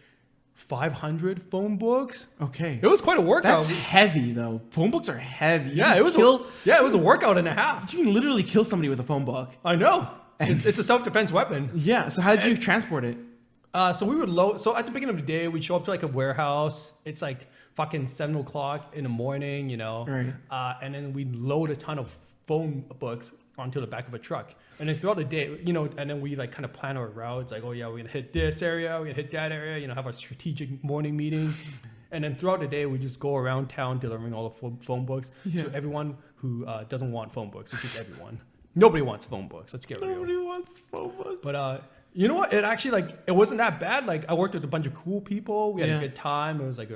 500 phone books. Okay. It was quite a workout. That's heavy though. Phone books are heavy. Yeah, it was a workout and a half. You can literally kill somebody with a phone book. I know. It's a self-defense weapon. Yeah. So how did you transport it? So we would load. So at the beginning of the day, we'd show up to like a warehouse. It's like fucking 7 o'clock in the morning, Right. And then we'd load a ton of phone books onto the back of a truck. And then throughout the day, and then we like kind of plan our routes. Like, oh yeah, we're gonna hit this area, we're gonna hit that area. Have a strategic morning meeting. And then throughout the day, we just go around town delivering all the phone books to everyone who doesn't want phone books, which is everyone. Nobody wants phone books. Let's get real. Nobody wants phone books. But you know what? It actually it wasn't that bad. Like I worked with a bunch of cool people. We had a good time. It was like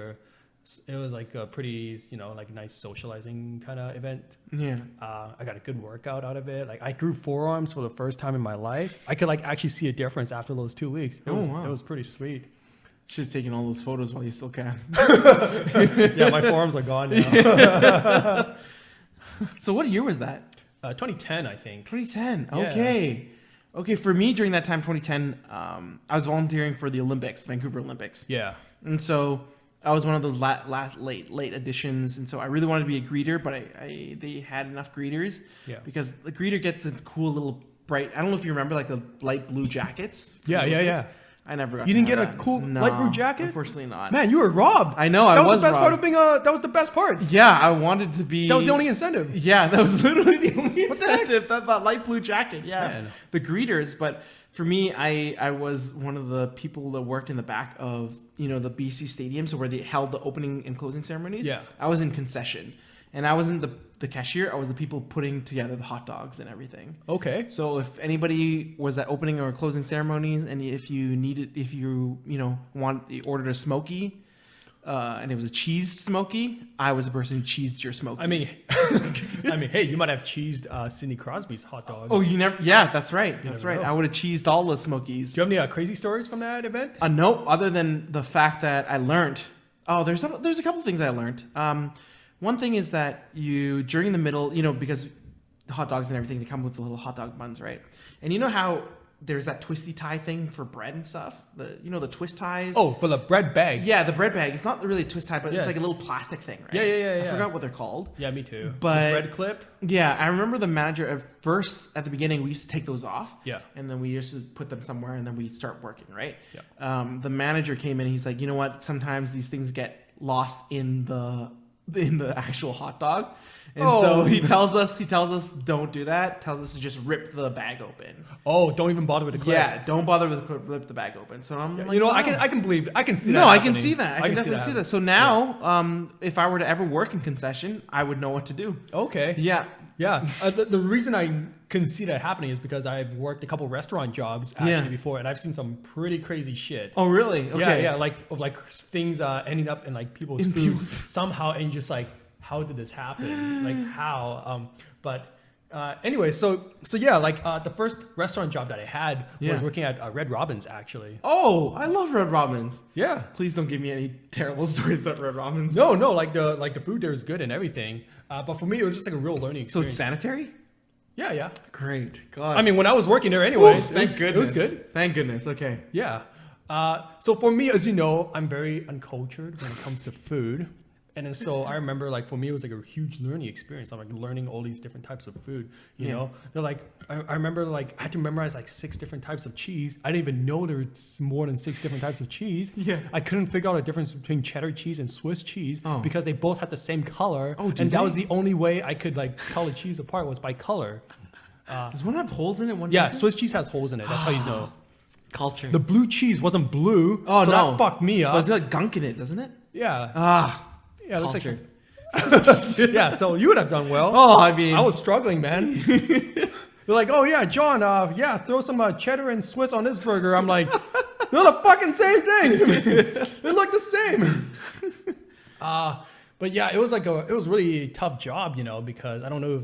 a pretty, like nice socializing kind of event. Yeah. I got a good workout out of it. Like I grew forearms for the first time in my life. I could like actually see a difference after those 2 weeks. It was pretty sweet. Should have taken all those photos while you still can. Yeah, my forearms are gone now. So what year was that? 2010, I think. 2010. Yeah. Okay. For me, during that time, 2010, I was volunteering for the Olympics, Vancouver Olympics. Yeah. And so I was one of those late additions, and so I really wanted to be a greeter, but they had enough greeters. Yeah. Because the greeter gets a cool little bright. I don't know if you remember like the light blue jackets. Yeah. I never got. You didn't get a that. cool No, light blue jacket? Unfortunately not. Man, you were robbed. I know. That I was the best robbed. part of being that was the best part. Yeah, I wanted to be. That was the only incentive. Yeah, that was literally the only What the heck? incentive. That light blue jacket. Yeah, Man. The greeters. But for me, I was one of the people that worked in the back of the BC Stadium, so where they held the opening and closing ceremonies. Yeah. I was in concession, and I wasn't the cashier. I was the people putting together the hot dogs and everything. Okay. So if anybody was at opening or closing ceremonies, and if you ordered a smoky, and it was a cheesed smoky, I was the person who cheesed your smokies. I mean, hey, you might have cheesed Sidney Crosby's hot dog. Oh, you never? Yeah, that's right. That's right. know. I would have cheesed all the smokies. Do you have any crazy stories from that event? No, other than the fact that I learned. Oh, there's a couple things I learned. One thing is that during the middle, because hot dogs and everything, they come with the little hot dog buns, right? And you know how there's that twisty tie thing for bread and stuff? The twist ties? Oh, for the bread bag. Yeah, the bread bag. It's not really a twist tie, but Yeah. it's like a little plastic thing, right? Yeah. I forgot what they're called. Yeah, me too. But- the bread clip. Yeah, I remember the manager at the beginning, we used to take those off. Yeah. And then we used to put them somewhere and then we start working, right? Yeah. The manager came in and he's like, you know what? Sometimes these things get lost in the actual hot dog. And so he tells us, don't do that. Tells us to just rip the bag open. Oh, don't even bother with the clip. Yeah, don't bother with rip the bag open. So I'm like, I wow. can believe it. I can see that. No, I can happening. see that. I can definitely see that. So now, if I were to ever work in concession, I would know what to do. Okay. Yeah. Yeah. The reason I can see that happening is because I've worked a couple restaurant jobs actually before, and I've seen some pretty crazy shit. Oh, really? Okay. Yeah. Like things ending up in like people's food somehow, and just like how did this happen? Like how? Anyway, so yeah, like the first restaurant job that I had was working at Red Robin's actually. Oh, I love Red Robin's. Yeah. Please don't give me any terrible stories about Red Robin's. No, like the food there is good and everything. But for me, it was just like a real learning So experience. it's sanitary? Yeah. Great. God. I mean, when I was working there anyways, Thank goodness. it was good. Thank goodness. Okay. Yeah. So for me, as you know, I'm very uncultured when it comes to food. And then so I remember like for me, it was like a huge learning experience. I'm like learning all these different types of food, you know, they're like, I remember like I had to memorize like 6 different types of cheese. I didn't even know there was more than 6 different types of cheese. Yeah. I couldn't figure out the difference between cheddar cheese and Swiss cheese because they both had the same color. Oh, and that was the only way I could like tell the cheese apart was by color. Does one have holes in it? One Yeah, doesn't? Swiss cheese has holes in it. That's how you know. Culture. The blue cheese wasn't blue. Oh, so no. that fucked me up. But it's got gunk in it, doesn't it? Yeah. Yeah, it looks like culture. yeah, so you would have done well. Oh, I mean. I was struggling, man. They're like, oh yeah, John, throw some cheddar and Swiss on this burger. I'm like, they're the fucking same thing. They look the same. But yeah, it was really a tough job, you know, because I don't know if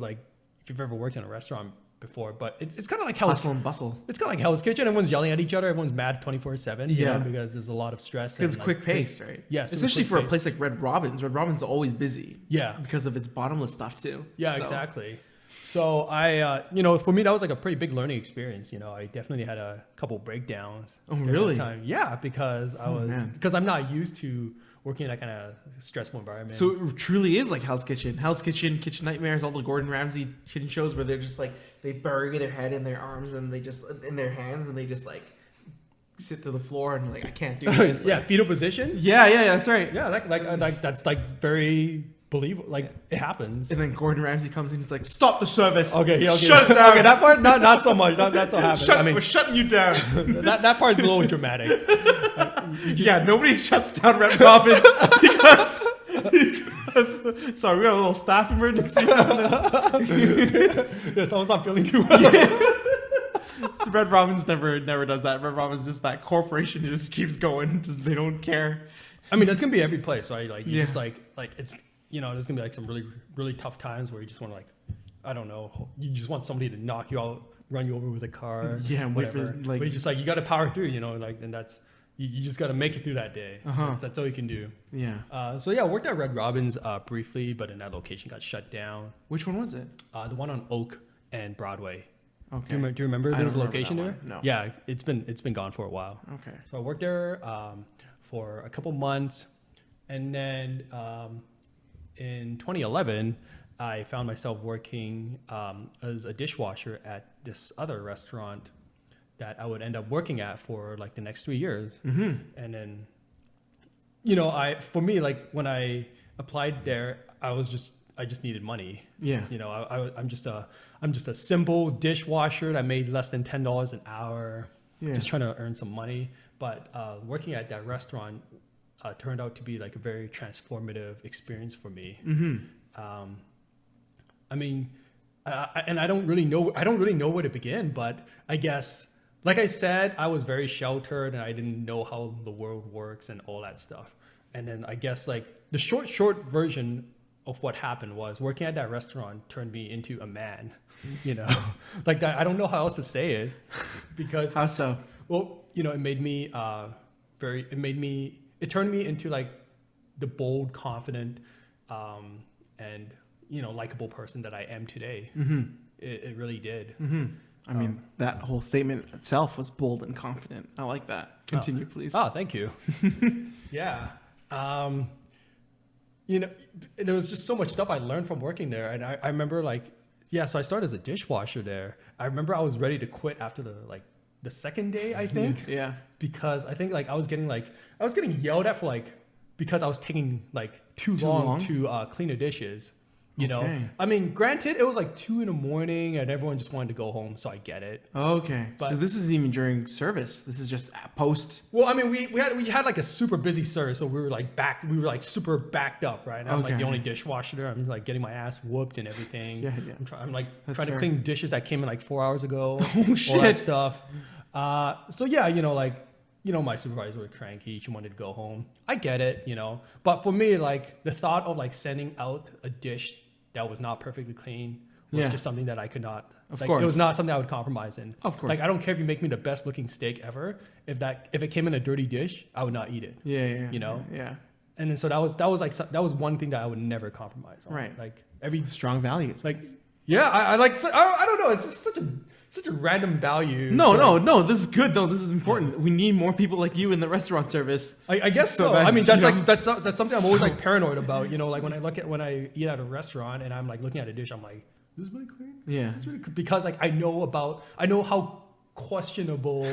you've ever worked in a restaurant before, but it's kind of like Hustle and bustle. It's kind of like Hell's Kitchen. Everyone's yelling at each other. Everyone's mad 24/7. You know, because there's a lot of stress. Because it's quick paced, right? Yeah, especially for a place like Red Robin's. Red Robin's are always busy. Yeah, because of its bottomless stuff too. Yeah, so. Exactly. So I, you know, for me that was like a pretty big learning experience. You know, I definitely had a couple breakdowns. Oh, really? Time. Yeah, because I'm not used to working in that kind of stressful environment. So it truly is like Hell's Kitchen, Kitchen Nightmares, all the Gordon Ramsay kitchen shows where they're just like they bury their head in their arms and they just in their hands and they just like sit to the floor and like I can't do this. Yeah, fetal position. Yeah, that's right. Yeah, like that's like very believable. Like it happens. And then Gordon Ramsay comes in. He's like, "Stop the service. Okay, shut it down." Okay, that part not so much. That's what happens. We're shutting you down. that part's a little dramatic. Nobody shuts down Red Robin's because sorry, we got a little staff emergency. Yeah, someone's not feeling too well. So Red Robin's never does that. Red Robin's just that corporation just keeps going. They don't care. I mean, that's gonna be every place, right? Like you just like it's, you know, there's gonna be like some really really tough times where you just want to I don't know, you just want somebody to knock you out, run you over with a car, whatever. But you just you got to power through, you know, and that's you just got to make it through that day. That's all you can do. Yeah. So yeah, I worked at Red Robin's briefly, but then that location got shut down. Which one was it? The one on Oak and Broadway. Okay. Do you remember there was a location there? No. Yeah, it's been gone for a while. Okay. So I worked there for a couple months, and then in 2011, I found myself working as a dishwasher at this other restaurant that I would end up working at for like the next 3 years. And then, you know, for me, like when I applied there, I just needed money. Yeah. You know, I'm just a simple dishwasher that made less than $10 an hour. Yeah. Just trying to earn some money. But working at that restaurant turned out to be like a very transformative experience for me. I mean, I don't really know where to begin, but I guess, like I said, I was very sheltered and I didn't know how the world works and all that stuff. And then I guess like the short version of what happened was working at that restaurant turned me into a man, you know, like that. I don't know how else to say it because how so? Well, you know, it turned me into like the bold, confident, and, you know, likable person that I am today. It really did. I mean, that whole statement itself was bold and confident. I like that. Continue, please. Oh, thank you. Yeah. You know, there was just so much stuff I learned from working there. And I remember so I started as a dishwasher there. I remember I was ready to quit after the second day, I think. Yeah. Because I think I was getting yelled at for because I was taking too long to clean the dishes. You know, I mean, granted, it was 2 a.m. and everyone just wanted to go home, so I get it. Okay, but so this isn't even during service. This is just post. Well, I mean, we had a super busy service, so we were super backed up, right? And I'm the only dishwasher there. I'm getting my ass whooped and everything. Yeah. I'm trying to clean dishes that came in 4 hours ago. Oh shit! All that stuff. So yeah, you know, you know, my supervisor was cranky. She wanted to go home. I get it, you know. But for me, like the thought of like sending out a dish that was not perfectly clean was just something that I could not. Of like, course. it was not something I would compromise in. Of course. Like I don't care if you make me the best looking steak ever. If it came in a dirty dish, I would not eat it. Yeah. You know. Yeah. And then so that was one thing that I would never compromise on. Right. Like every Strong values. like yeah, I like I don't know. It's just such a random value. No. This is good though. This is important. We need more people like you in the restaurant service. I guess so. that, I mean, that's you like know, that's something I'm always like paranoid about. You know, like when I eat at a restaurant and I'm like looking at a dish, I'm like, is this really clean? Yeah. Is this really clean? Because like I know how questionable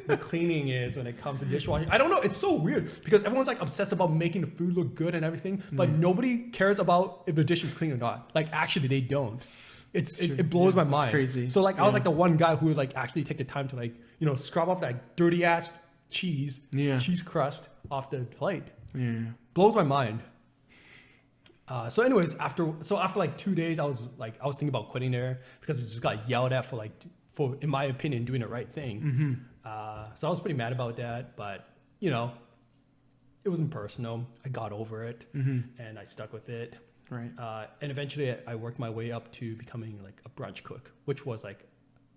the cleaning is when it comes to dishwashing. I don't know. It's so weird because everyone's like obsessed about making the food look good and everything, but nobody cares about if the dish is clean or not. Like actually, they don't. It blows my mind. Crazy. So like I was like the one guy who would like actually take the time to like, you know, scrub off that dirty ass cheese crust off the plate. Yeah. Blows my mind. So anyways, after like 2 days, I was thinking about quitting there because it just got yelled at for in my opinion doing the right thing. Mm-hmm. So I was pretty mad about that, but you know, it wasn't personal. I got over it and I stuck with it. Right. And eventually I worked my way up to becoming like a brunch cook, which was like,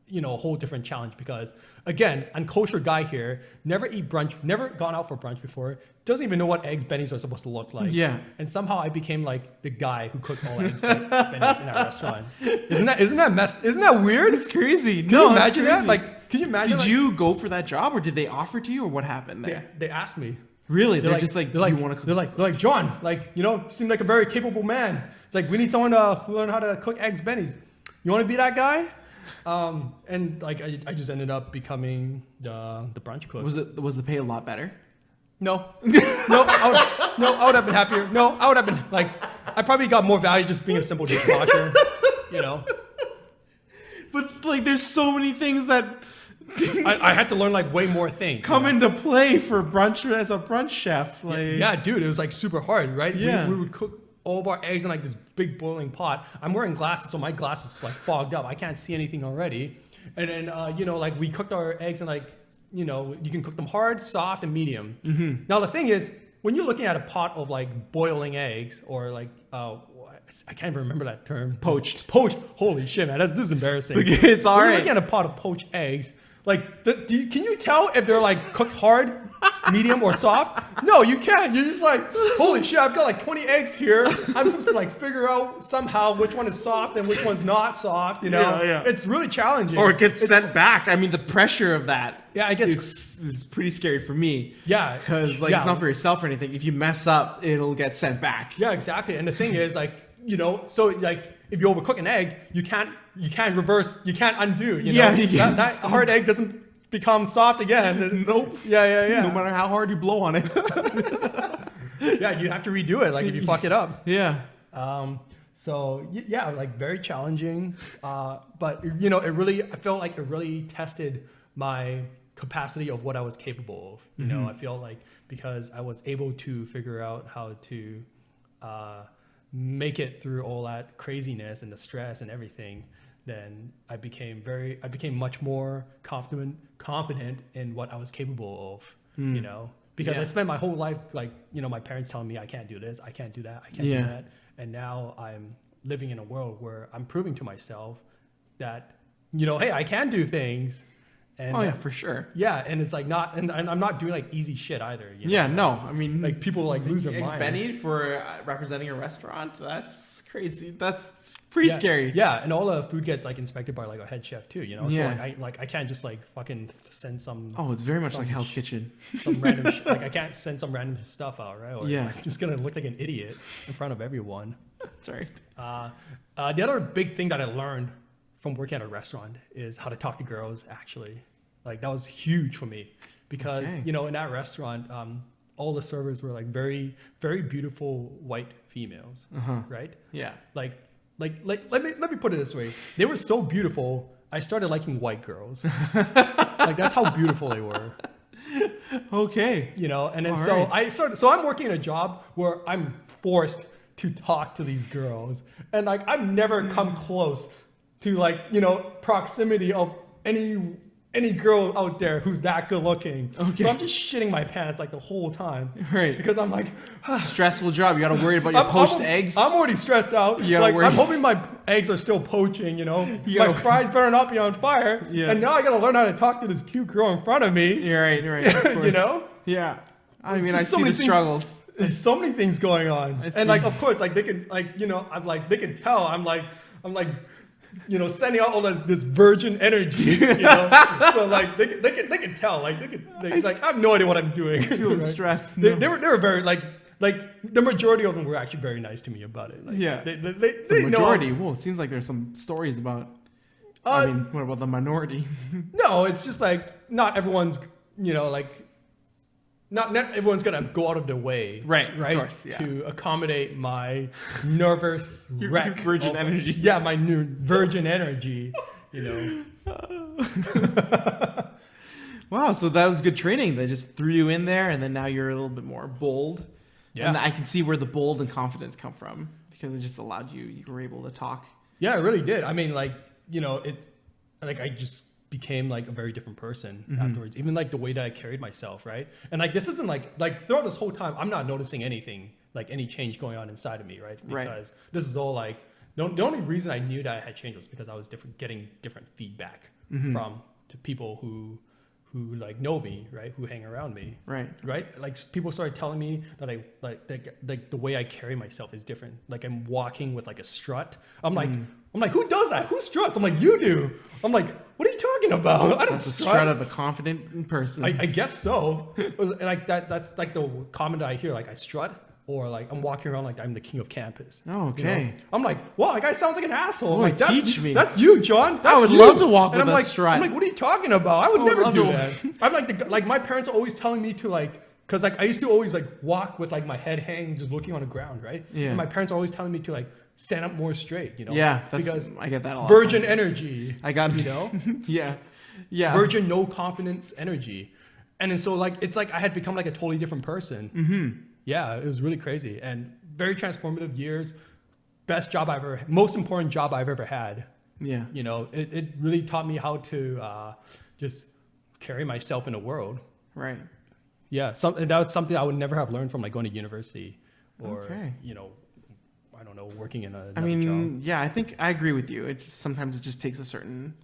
you know, a whole different challenge because again, unkosher guy here, never gone out for brunch before, doesn't even know what eggs bennies are supposed to look like. Yeah. And somehow I became like the guy who cooks all eggs bennies in that restaurant. Isn't that weird? It's crazy. Can you imagine that? Like, can you imagine? Did you go for that job or did they offer to you or what happened there? They asked me. Really? They're just like, do you want to cook? They're like, John, like, you know, seem like a very capable man. It's like, we need someone to learn how to cook eggs bennies. You want to be that guy? And like, I just ended up becoming the brunch cook. Was the pay a lot better? No, I would have been happier. No, I would have been like, I probably got more value just being a simple dishwasher, you know. But like, there's so many things that I had to learn like way more things. Come into play for brunch as a brunch chef. Like, yeah, dude, it was like super hard, right? Yeah. We would cook all of our eggs in like this big boiling pot. I'm wearing glasses, so my glasses is like fogged up. I can't see anything already. And then, you know, like we cooked our eggs in like, you know, you can cook them hard, soft, and medium. Mm-hmm. Now the thing is, when you're looking at a pot of like boiling eggs or like, I can't even remember that term. Poached. Holy shit, man, this is embarrassing. It's all when right. you're looking at a pot of poached eggs, like, can you tell if they're like cooked hard, medium, or soft? No, you can't. You're just like, holy shit, I've got like 20 eggs here. I'm supposed to like figure out somehow which one is soft and which one's not soft, you know? Yeah. It's really challenging. Or it gets sent back. I mean, the pressure of that is pretty scary for me. Yeah. Because like, it's not for yourself or anything. If you mess up, it'll get sent back. Yeah, exactly. And the thing is, like, you know, so like, if you overcook an egg, you can't reverse, you can't undo. You know? That hard egg doesn't become soft again. Nope. Yeah. No matter how hard you blow on it. Yeah, you have to redo it, like if you fuck it up. Yeah. So yeah, like very challenging. But you know, I felt like it really tested my capacity of what I was capable of. You know, I feel like because I was able to figure out how to make it through all that craziness and the stress and everything, then I became much more confident in what I was capable of, you know, because I spent my whole life, like, you know, my parents telling me I can't do this, I can't do that, I can't do that. And now I'm living in a world where I'm proving to myself that, you know, hey, I can do things. And for sure. Yeah, and it's like not, and I'm not doing like easy shit either. You know? Yeah, no, I mean, like people like lose their mind. Benny for representing a restaurant, that's crazy. That's pretty scary. Yeah, and all the food gets like inspected by like a head chef too. You know, Yeah. so I can't just like fucking send some. Oh, it's very much like Hell's Kitchen. Some random like I can't send some random stuff out, right? Or Yeah. I'm just gonna look like an idiot in front of everyone. That's right. The other big thing that I learned from working at a restaurant is how to talk to girls. Actually, like that was huge for me because you know, in that restaurant, all the servers were like very, very beautiful white females, right? Yeah. Like let me put it this way: they were so beautiful, I started liking white girls. Like that's how beautiful they were. Okay. You know, and then All so I'm working in a job where I'm forced to talk to these girls, and like I've never come close to like, you know, proximity of any any girl out there who's that good looking. Okay. So I'm just shitting my pants like the whole time. Right. Because I'm like, Stressful job. You got to worry about your poached eggs. I'm already stressed out. You gotta Like worry. I'm hoping my eggs are still poaching, you know. You My gotta- fries better not be on fire. Yeah. And now I gotta learn how to talk to this cute girl in front of me. You're right. You're right. Of You course. know? Yeah. I There's mean, I just so see the many things- struggles. There's so many things going on. I see. And like of course, like they can like, you know, I'm like they can tell I'm like, you know, sending out all this virgin energy, you know. So like they can tell, like like I have no idea what I'm doing. I feel right? stressed. They No. were very like the majority of them were actually very nice to me about it. Like, Yeah. they The know- majority. Whoa, it seems like there's some stories about. I mean, what about the minority? No, it's just like not everyone's, you know, like not everyone's gonna go out of their way, Right, of right, course, yeah. to accommodate my nervous Your wreck virgin of- energy. Yeah, my new virgin energy, you know. Wow, so that was good training. They just threw you in there, and then now you're a little bit more bold. Yeah. And I can see where the bold and confidence come from because it just allowed you were able to talk. Yeah, it really did. I mean, like, you know, I just became like a very different person afterwards. Even like the way that I carried myself, right? And like this isn't like throughout this whole time, I'm not noticing anything, like any change going on inside of me, right? Right. Because this is all like the only reason I knew that I had changed was because I was getting different feedback from to people who like know me, right? Who hang around me. Right. Right? Like people started telling me that I like the way I carry myself is different. Like I'm walking with like a strut. I'm like, who does that? Who struts? I'm like, you do. I'm like, what are you talking about? I don't That's the strut. strut of a confident person. I guess so. And like that's like the comment that I hear, like I strut, or like I'm walking around like I'm the king of campus. Oh, You know? okay. I'm like, wow, that guy sounds like an asshole. I'm Boy, like, that's, teach me. That's you, John. That's I would you. love to walk And with I'm a like, strut. I'm like, what are you talking about? I would I would never love do to- that. I'm like my parents are always telling me to like, cause like I used to always like walk with like my head hanging, just looking on the ground, right? Yeah. And my parents are always telling me to like stand up more straight, you know? Yeah, that's, because I get that a lot. virgin energy. I got you know. yeah, yeah. Virgin no confidence energy, and then so like it's like I had become like a totally different person. Yeah, it was really crazy and very transformative years. Best job I've ever, most important job I've ever had. Yeah. You know, it really taught me how to just carry myself in the world. Right. Yeah, that was something I would never have learned from like going to university or Okay. you know, I don't know, working in a I mean, job. yeah, I think I agree with you. Sometimes it just takes a certain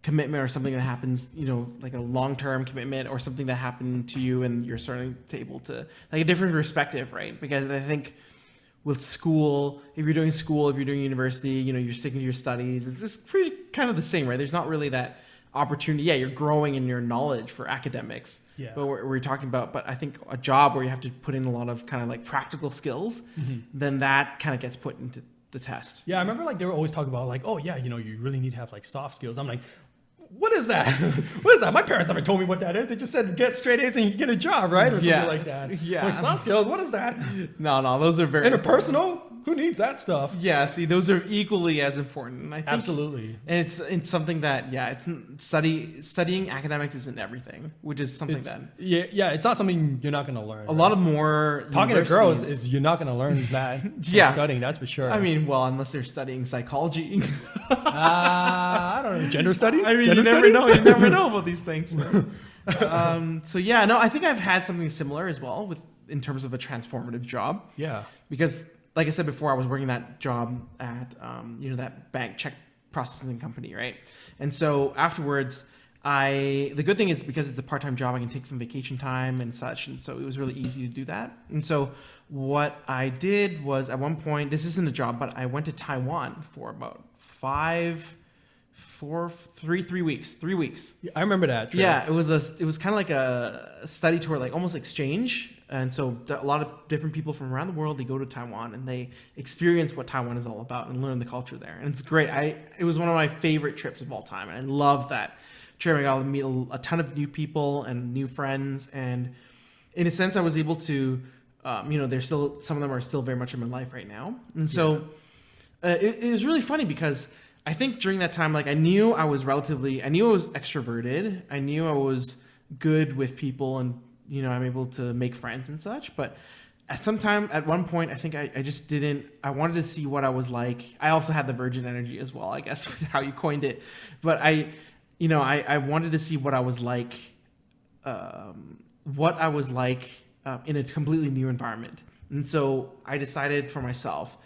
commitment or something that happens, you know, like a long-term commitment or something that happened to you and you're starting to able to like a different perspective, right? Because I think with school, if you're doing university, you know, you're sticking to your studies, it's pretty kind of the same, right? There's not really that opportunity. Yeah, you're growing in your knowledge for academics. Yeah. But we're talking about, but I think a job where you have to put in a lot of kind of like practical skills, then that kind of gets put into the test. Yeah, I remember like they were always talking about like, oh yeah, you know, you really need to have like soft skills. I'm like, what is that? What is that? My parents never told me what that is. They just said get straight A's and you get a job, right? Or something Yeah. like that. Yeah. Like soft skills, what is that? No, those are very Interpersonal? Who needs that stuff? Yeah, see, those are equally as important. And I think, Absolutely. and it's something that studying academics isn't everything, which is something that Yeah, it's not something you're not going to learn. a lot of more talking to girls universities- is you're not going to learn that. from Yeah. studying, that's for sure. I mean, well, unless they're studying psychology. I don't know, gender studies. I mean, Gender you never studies? know. You never know about these things. So yeah, no, I think I've had something similar as well in terms of a transformative job. Yeah. Because, like I said before, I was working that job at that bank check processing company, right? And so afterwards, the good thing is because it's a part-time job, I can take some vacation time and such, and so it was really easy to do that. And so what I did was at one point, this isn't a job, but I went to Taiwan for about 3 weeks. Yeah, I remember that. trip. Yeah, it was kind of like a study tour, like almost exchange. And so a lot of different people from around the world, they go to Taiwan and they experience what Taiwan is all about and learn the culture there. And it's great. It was one of my favorite trips of all time. And I loved that trip. I got to meet a ton of new people and new friends. And in a sense, I was able to, they're still, some of them are still very much in my life right now. And so it was really funny because I think during that time, like I knew I was extroverted. I knew I was good with people and, I'm able to make friends and such. But at one point, I think I just didn't, I wanted to see what I was like. I also had the virgin energy as well, I guess, how you coined it. But I wanted to see what I was like, in a completely new environment. And so I decided for myself,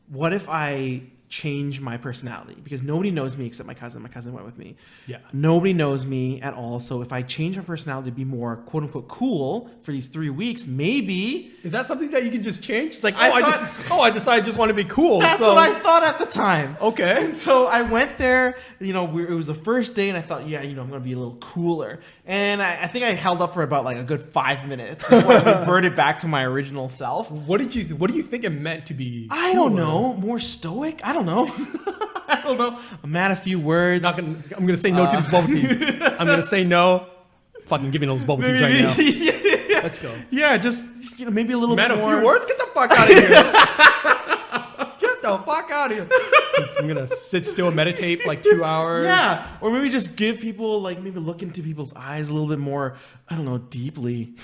what if I change my personality? Because nobody knows me except my cousin. My cousin went with me. Yeah. Nobody knows me at all. So if I change my personality to be more quote unquote cool for these 3 weeks, maybe. Is that something that you can just change? It's like, I I decided I just want to be cool. That's what I thought at the time. Okay. And so I went there, it was the first day and I thought, yeah, I'm going to be a little cooler. And I think I held up for about like a good 5 minutes before I reverted back to my original self. What do you think it meant to be I don't know. More stoic? I don't know. I don't know. A man, a few words. I'm gonna say no to these bubble teas. I'm gonna say no. Fucking give me those bubble teas right now. Yeah. Let's go. Yeah, just maybe a little Man, bit more. a few words. Get the fuck out of here. Get the fuck out of here. I'm gonna sit still and meditate for like 2 hours. Yeah, or maybe just give people maybe look into people's eyes a little bit more. I don't know, deeply.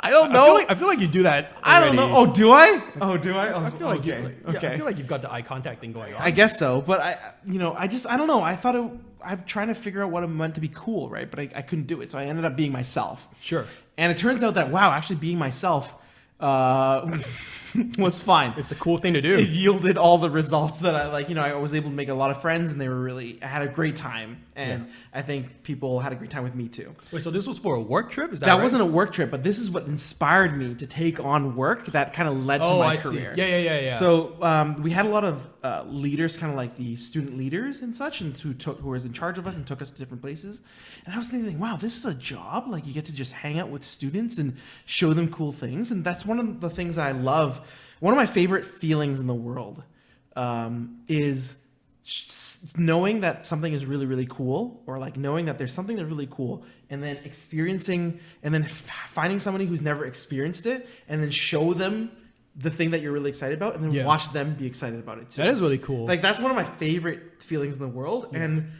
I don't know. I feel like you do that already. I don't know. Oh, do I? Oh, do I? Oh, I feel like okay. I feel like you've got the eye contact thing going on. I guess so, but I don't know. I thought I'm trying to figure out what it meant to be cool, right? But I couldn't do it, so I ended up being myself. Sure. And it turns out that actually being myself was fine. It's a cool thing to do. It yielded all the results that I was able to make a lot of friends, and I had a great time, and I think people had a great time with me too. Wait, so this was for a work trip? Is that That right? wasn't a work trip, but this is what inspired me to take on work that kind of led to my career. See. Yeah. So we had a lot of leaders, kind of like the student leaders and such, and who was in charge of us and took us to different places. And I was thinking, wow, this is a job. Like, you get to just hang out with students and show them cool things. And that's one of the things I love. One of my favorite feelings in the world is knowing that something is really, really cool, or like knowing that there's something that's really cool, and then experiencing, and then finding somebody who's never experienced it, and then show them the thing that you're really excited about, and then watch them be excited about it too. That is really cool. Like, that's one of my favorite feelings in the world. Yeah. And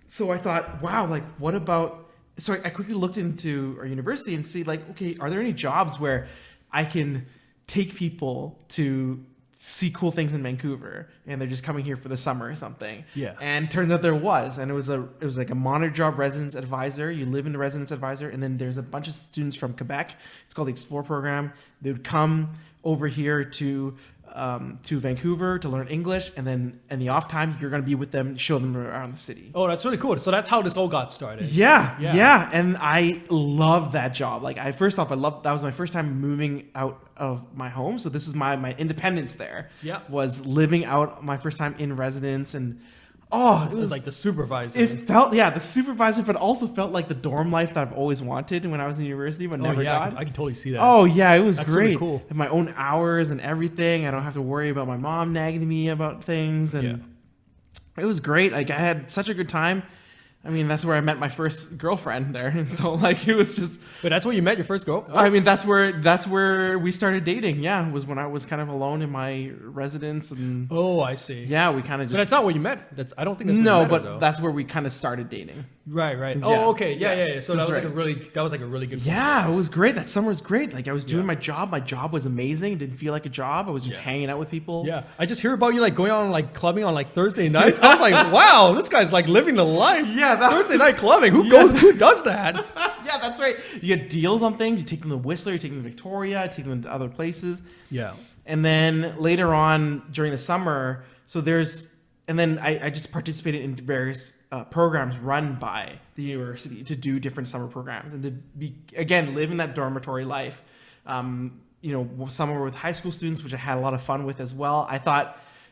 so I thought, wow, like, what about, so I quickly looked into our university and see, like, okay, are there any jobs where I can take people to see cool things in Vancouver, and they're just coming here for the summer or something? Yeah. And turns out there was, and it was like a monitor job residence advisor. You live in the residence advisor, and then there's a bunch of students from Quebec. It's called the Explore program. They would come over here to Vancouver to learn English, and then in the off time, you're going to be with them, show them around the city. Oh, that's really cool. So that's how this all got started. Yeah. And I loved that job. Like, that was my first time moving out of my home. So this is my independence there. Yeah. Was living out my first time in residence, and it was like the supervisor. It felt, the supervisor, but also felt like the dorm life that I've always wanted when I was in university, but never got. I can totally see that. Oh yeah, it was That's great. Super cool. I have my own hours and everything. I don't have to worry about my mom nagging me about things, and it was great. Like, I had such a good time. I mean, that's where I met my first girlfriend there, and so like it was just. But that's where you met your first girl? I mean, that's where we started dating. Yeah, was when I was kind of alone in my residence, and. Oh, I see. Yeah, we kind of just. But that's not where you met. I don't think that's where no, you met but her, though. That's where we kind of started dating. Right. Yeah. Oh, okay. Yeah. So that was right. like a really good. Yeah, it was great. That summer was great. Like, I was doing my job. My job was amazing. It didn't feel like a job. I was just hanging out with people. Yeah, I just hear about you like going on like clubbing on like Thursday nights. I was like, wow, this guy's like living the life. Yeah, Thursday night clubbing. Who does that? Yeah, that's right. You get deals on things. You take them to Whistler. You take them to Victoria. You take them to other places. Yeah. And then later on during the summer, I just participated in various programs run by the university to do different summer programs and to live in that dormitory life. Summer with high school students, which I had a lot of fun with as well.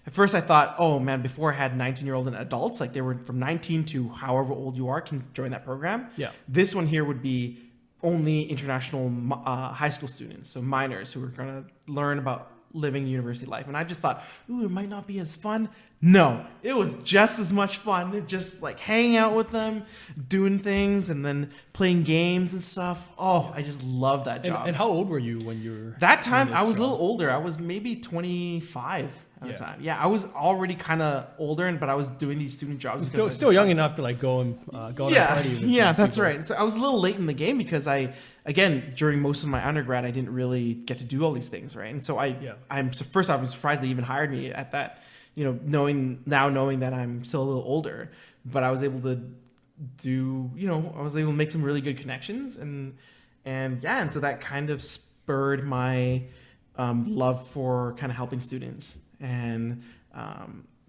At first I thought, oh man, before I had 19-year-old and adults, like they were from 19 to however old you are can join that program. Yeah. This one here would be only international high school students, so minors who are going to learn about living university life. And I just thought, ooh, it might not be as fun. No, it was just as much fun. It just like hanging out with them, doing things, and then playing games and stuff. Oh, I just love that job. And how old were you when you were? That time I was a little older. I was maybe 25 at the time. Yeah, I was already kind of older, but I was doing these student jobs. Still young enough to like go and go to a party. Yeah, that's people. Right. So I was a little late in the game because during most of my undergrad, I didn't really get to do all these things, right? And so I was surprised they even hired me at that, knowing that I'm still a little older. but I was able to I was able to make some really good connections, and so that kind of spurred my love for kind of helping students and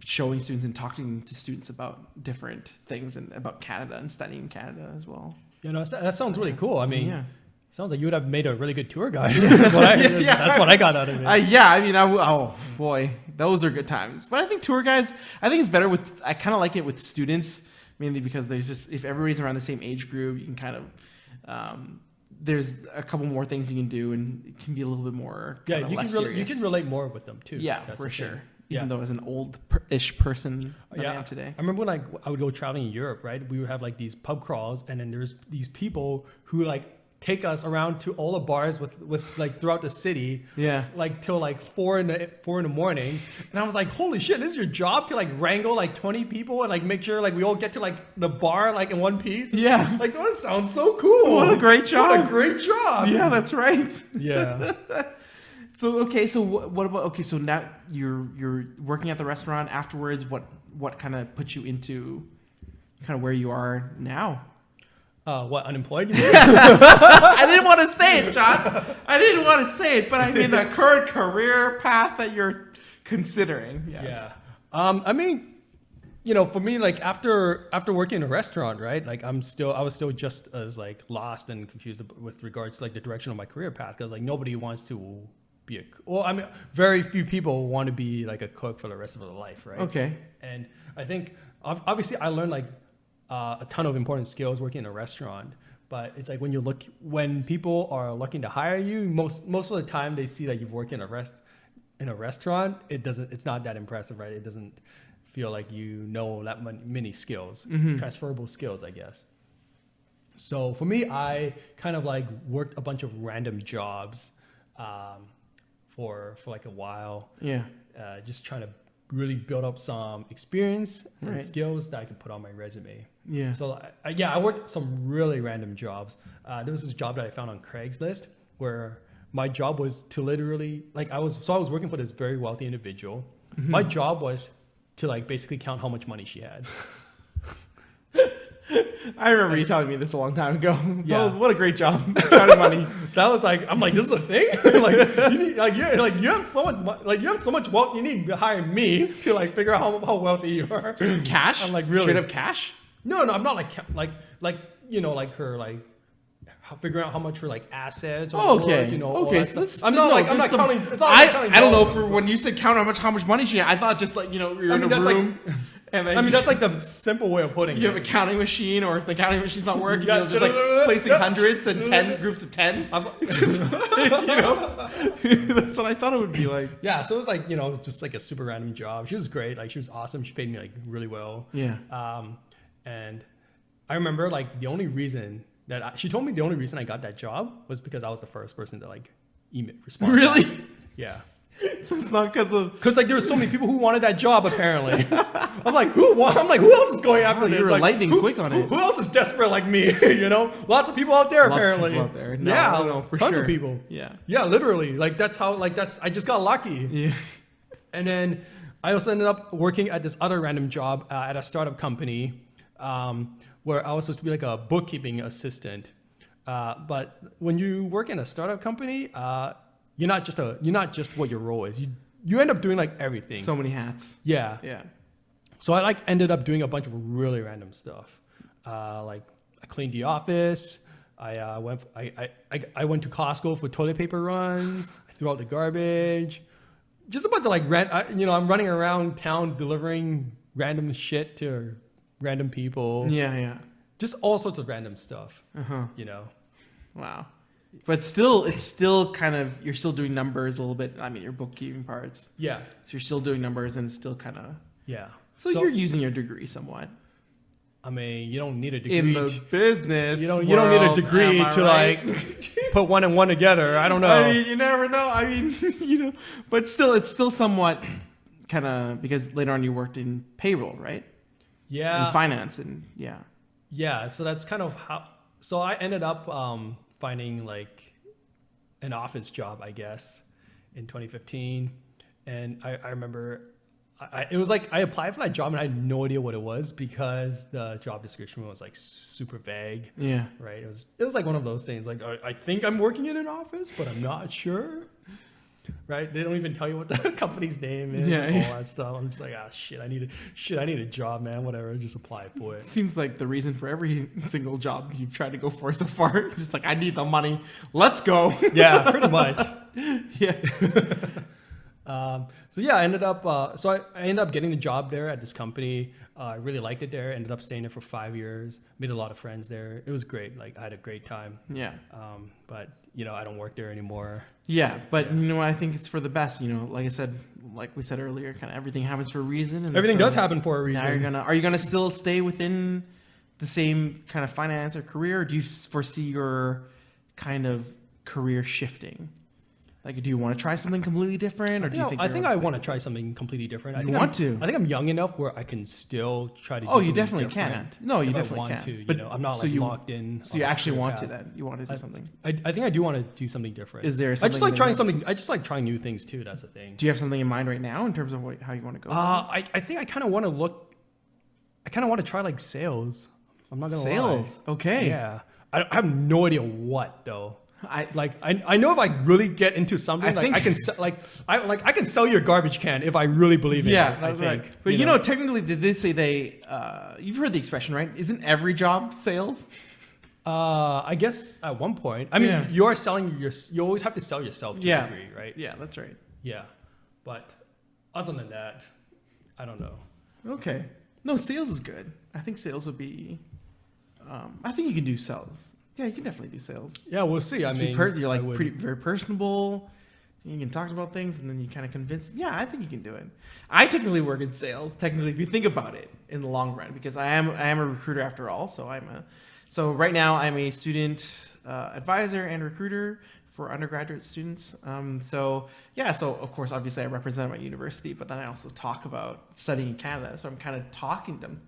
showing students and talking to students about different things and about Canada and studying Canada as well. That sounds really cool. I mean, Yeah. sounds like you would have made a really good tour guide. That's what I got out of it. Oh boy, those are good times. But I think tour guides, I think it's better I kind of like it with students, mainly because if everybody's around the same age group, you can kind of, there's a couple more things you can do, and it can be a little bit more you can relate more with them too. Yeah, That's for sure. thing. Even though as an old-ish person that I am today. I remember when I would go traveling in Europe, right? We would have like these pub crawls, and then there's these people who like take us around to all the bars with like throughout the city. Yeah. Like till like 4 in the morning. And I was like, holy shit, this is your job to like wrangle like 20 people and like make sure like we all get to like the bar like in one piece? Yeah. Like that sounds so cool. What a great job. What a great job. Yeah, that's right. Yeah. So what about so now you're working at the restaurant afterwards, what kind of put you into kind of where you are now? What, unemployed? I didn't want to say it, John. I didn't want to say it, but I mean the current career path that you're considering. Yes. Yeah. I mean, for me, like after working in a restaurant, right? Like I was still just as like lost and confused with regards to like the direction of my career path, because like nobody wants to be very few people want to be like a cook for the rest of their life, right? Okay. And I think obviously I learned like a ton of important skills working in a restaurant, but it's like when people are looking to hire you, most of the time they see that you've worked in a restaurant, it's not that impressive, right? It doesn't feel like that many skills, transferable skills, I guess. So for me, I kind of like worked a bunch of random jobs for like a while. Yeah. Just trying to really build up some experience and Right. skills that I could put on my resume. Yeah. So I worked some really random jobs. There was this job that I found on Craigslist where my job was to literally I was working for this very wealthy individual. Mm-hmm. My job was to like basically count how much money she had. I remember you telling me this a long time ago. Yeah. What a great job counting money. That was I'm like, this is a thing. You have so much wealth. You need to hire me to like figure out how wealthy you are. Cash? I'm like, really? Straight up cash? No, I'm not like her like figuring out how much her like assets. Or Okay. Okay. So I'm not counting. It's not like counting I don't know. dollars. For when you said count how much money she had, I thought just like you're in a that's room. And then that's like the simple way of putting it. you have a counting machine, or if the counting machine's not working, Yeah. you'll just like placing hundreds and 10 groups of 10. Just that's what I thought it would be like. Yeah, so it was like just like a super random job. She was great. Like she was awesome. She paid me like really well. Yeah. And I remember like she told me the only reason I got that job was because I was the first person to like respond. Really? Yeah. So it's not Because like there were so many people who wanted that job apparently. I'm like, who else is going after this? You were like, lightning quick on it. Who else is desperate like me? Lots of people out there apparently. Lots of people out there. No, for tons sure. of people. Yeah. Yeah, literally. Like I just got lucky. Yeah. And then I also ended up working at this other random job at a startup company where I was supposed to be like a bookkeeping assistant. But when you work in a startup company, you're not just what your role is. You end up doing like everything. So many hats. Yeah. Yeah. So I like ended up doing a bunch of really random stuff. Like I cleaned the office. I went to Costco for toilet paper runs. I threw out the garbage. Just about to like I'm running around town delivering random shit to random people. Yeah. Just all sorts of random stuff. Uh-huh. Wow. But still, it's still kind of, you're still doing numbers a little bit. I mean, your bookkeeping parts. Yeah. So you're still doing numbers, and it's still kind of. Yeah. So you're using your degree somewhat. I mean, you don't need a degree in the business. You don't need a degree to right? like put one and one together. I don't know. I mean, you never know. I mean, but still, it's still somewhat kind of, because later on you worked in payroll, right? Yeah. In finance, and yeah. Yeah. So that's kind of how. So I ended up finding like an office job, I guess, in 2015, and I remember it was like I applied for that job and I had no idea what it was because the job description was like super vague. Yeah. Right. It was like one of those things like I think I'm working in an office, but I'm not sure. Right. They don't even tell you what the company's name is. Yeah. And all that stuff. I'm just like, shit. I need a job, man. Whatever. Just apply for it. Seems like the reason for every single job you've tried to go for so far. It's just like, I need the money. Let's go. Yeah. Pretty much. Yeah. So yeah, I ended up getting a job there at this company. I really liked it there. Ended up staying there for 5 years. Made a lot of friends there. It was great. Like I had a great time. Yeah. But I don't work there anymore. Yeah, but you know what? I think it's for the best. Like I said, like we said earlier, kind of everything happens for a reason. And everything does happen for a reason. Now are you gonna still stay within the same kind of finance or career? Or do you foresee your kind of career shifting? Like, do you want to try something completely different, or do you think? I think I want to try something completely different. I think I'm young enough where I can still try to. Oh, you definitely can. No, you definitely can. To, but I'm not locked in. So you actually want to then? You want to do something? I think I do want to do something different. Is there? I just like trying something. I just like trying new things too. That's the thing. Do you have something in mind right now in terms of how you want to go? I think I kind of want to look. I kind of want to try like sales. I'm not gonna lie. Sales. Okay. Yeah. I have no idea what though. I know if I really get into something, I can sell you a garbage can if I really believe in it. Yeah, that's right. But technically, did they say you've heard the expression, right? Isn't every job sales? I guess at one point. I mean, you always have to sell yourself to a degree, right? Yeah, that's right. Yeah, but other than that, I don't know. Okay. No, sales is good. I think sales would be. I think you can do sales. Yeah, you can definitely do sales. Yeah, we'll see. You're like very personable. You can talk about things, and then you kind of convince. Yeah, I think you can do it. I technically work in sales. Technically, if you think about it in the long run, because I am a recruiter after all. So right now I'm a student advisor and recruiter for undergraduate students. So of course, obviously I represent my university, but then I also talk about studying in Canada. So I'm kind of talking to them,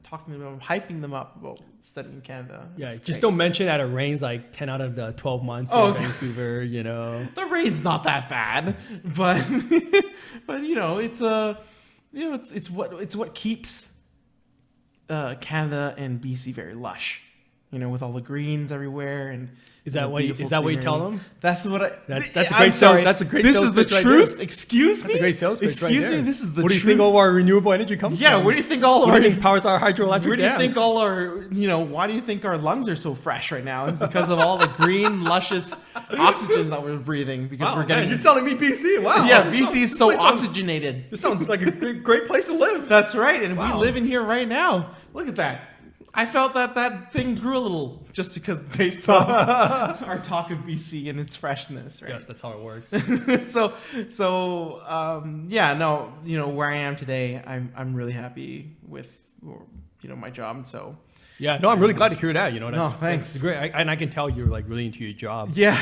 hyping them up about studying in Canada. Yeah, just don't mention that it rains like 10 out of the 12 months in Vancouver, The rain's not that bad, but it's what keeps Canada and BC very lush. With all the greens everywhere and is that what you tell them? That's what that's a great sales. That's a great. This sales is the truth. Excuse me. That's a great sales pitch. Excuse me. This is the. What do you truth. think all our renewable energy comes from? Yeah. Where do you think all of our powers our hydroelectric? Where do you think all our why do you think our lungs are so fresh right now? It's because of all the green, luscious oxygen that we're breathing. Because we're getting. Man, you're selling me BC. Wow. Yeah, BC is so oxygenated. This sounds like a great place to live. That's right, and we live in here right now. Look at that. I felt that thing grew a little just because based on our talk of BC and its freshness, right? Yes, that's how it works. Where I am today, I'm really happy with my job. So yeah, no, I'm really glad to hear that. Thanks. That's great, and I can tell you're like really into your job. Yeah.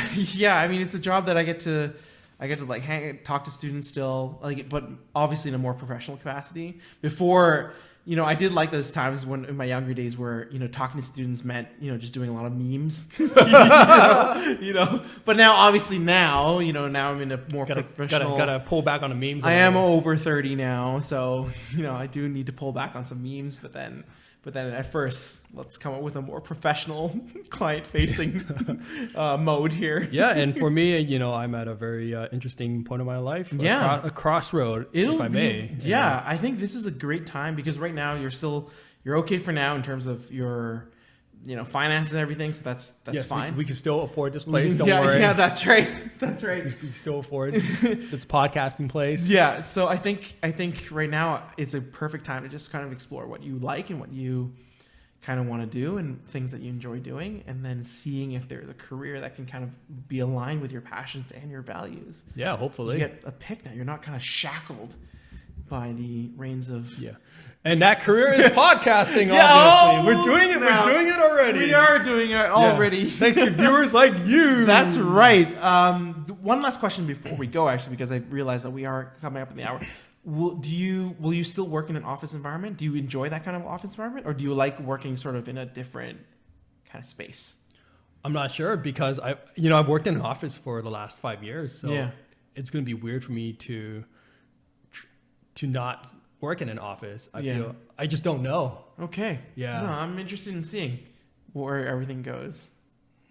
I mean, it's a job that I get to like talk to students still, but obviously in a more professional capacity. Before. I did like those times when in my younger days where, talking to students meant, just doing a lot of memes, but now obviously now I'm in a more professional. Gotta pull back on the memes. I am over 30 now. So, I do need to pull back on some memes, but then at first let's come up with a more professional client facing mode here. Yeah. And for me, I'm at a very interesting point of my life. Yeah. A crossroad, if I may. Yeah. I think this is a great time because right now you're okay for now in terms of your, finance and everything. So that's fine. We can still afford this place. Don't worry. Yeah, that's right. That's right. We can still afford this podcasting place. Yeah. So I think right now it's a perfect time to just kind of explore what you like and what you kind of want to do and things that you enjoy doing, and then seeing if there's a career that can kind of be aligned with your passions and your values. Yeah, hopefully. You get a pick now. You're not kind of shackled by the reins of... Yeah. And that career is podcasting, obviously. We're doing it. We're doing it already. We are doing it already. Yeah. Thanks to viewers like you. That's right. One last question before we go, actually, because I realize that we are coming up in the hour. Will you still work in an office environment? Do you enjoy that kind of office environment? Or do you like working sort of in a different kind of space? I'm not sure because I've worked in an office for the last 5 years. So it's going to be weird for me to not work in an office. Yeah. feel I just don't know. Okay. Yeah. No, I'm interested in seeing where everything goes.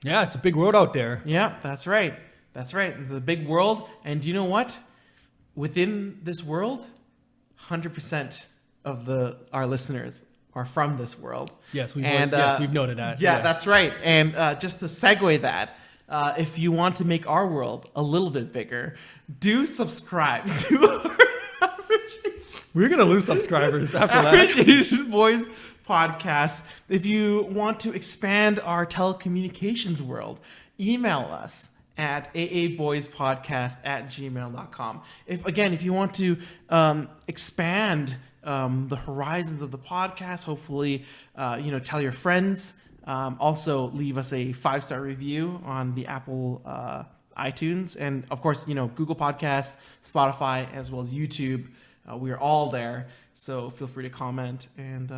Yeah, it's a big world out there. Yeah, that's right. That's right. It's a big world. And do you know what? Within this world, 100% of our listeners are from this world. Yes, we've we've noted that. Yeah, that's right. And just to segue that, if you want to make our world a little bit bigger, do subscribe to our We're gonna lose subscribers after that. Average Asian Boys podcast. If you want to expand our telecommunications world, email us at aaboyspodcast@gmail.com. If you want to expand the horizons of the podcast, hopefully, tell your friends. Also, leave us a 5-star review on the Apple iTunes, and of course, Google Podcasts, Spotify, as well as YouTube. We are all there, so feel free to comment and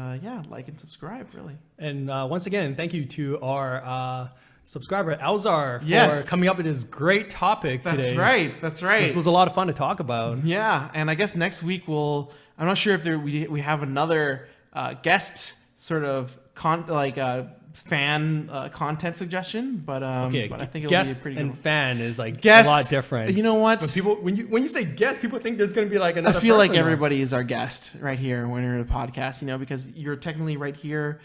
like and subscribe. Really. And once again, thank you to our subscriber Alzar Yes. for coming up with this great topic today. That's right. This was a lot of fun to talk about. Yeah, and I guess next week I'm not sure if we have another guest sort of fan content suggestion, but Okay, but I think it'll guest be a pretty and good one. fan is like Guest, a lot different. You know what? When you say guest, people think there's gonna be like another. I feel like person. everybody is our guest right here when we're in a podcast, because you're technically right here.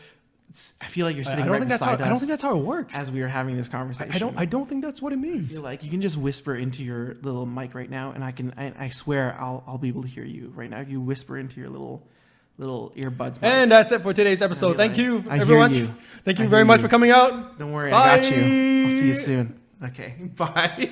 I feel like you're sitting right beside us. I don't think that's how it works. As we are having this conversation. I don't think that's what it I means. feel like you can just whisper into your little mic right now, and I swear I'll be able to hear you right now. If you whisper into your little earbuds. Mic. And that's it for today's episode. Thank you, everyone. Thank you very much for coming out. Don't worry, Bye. I got you. I'll see you soon. Okay, bye.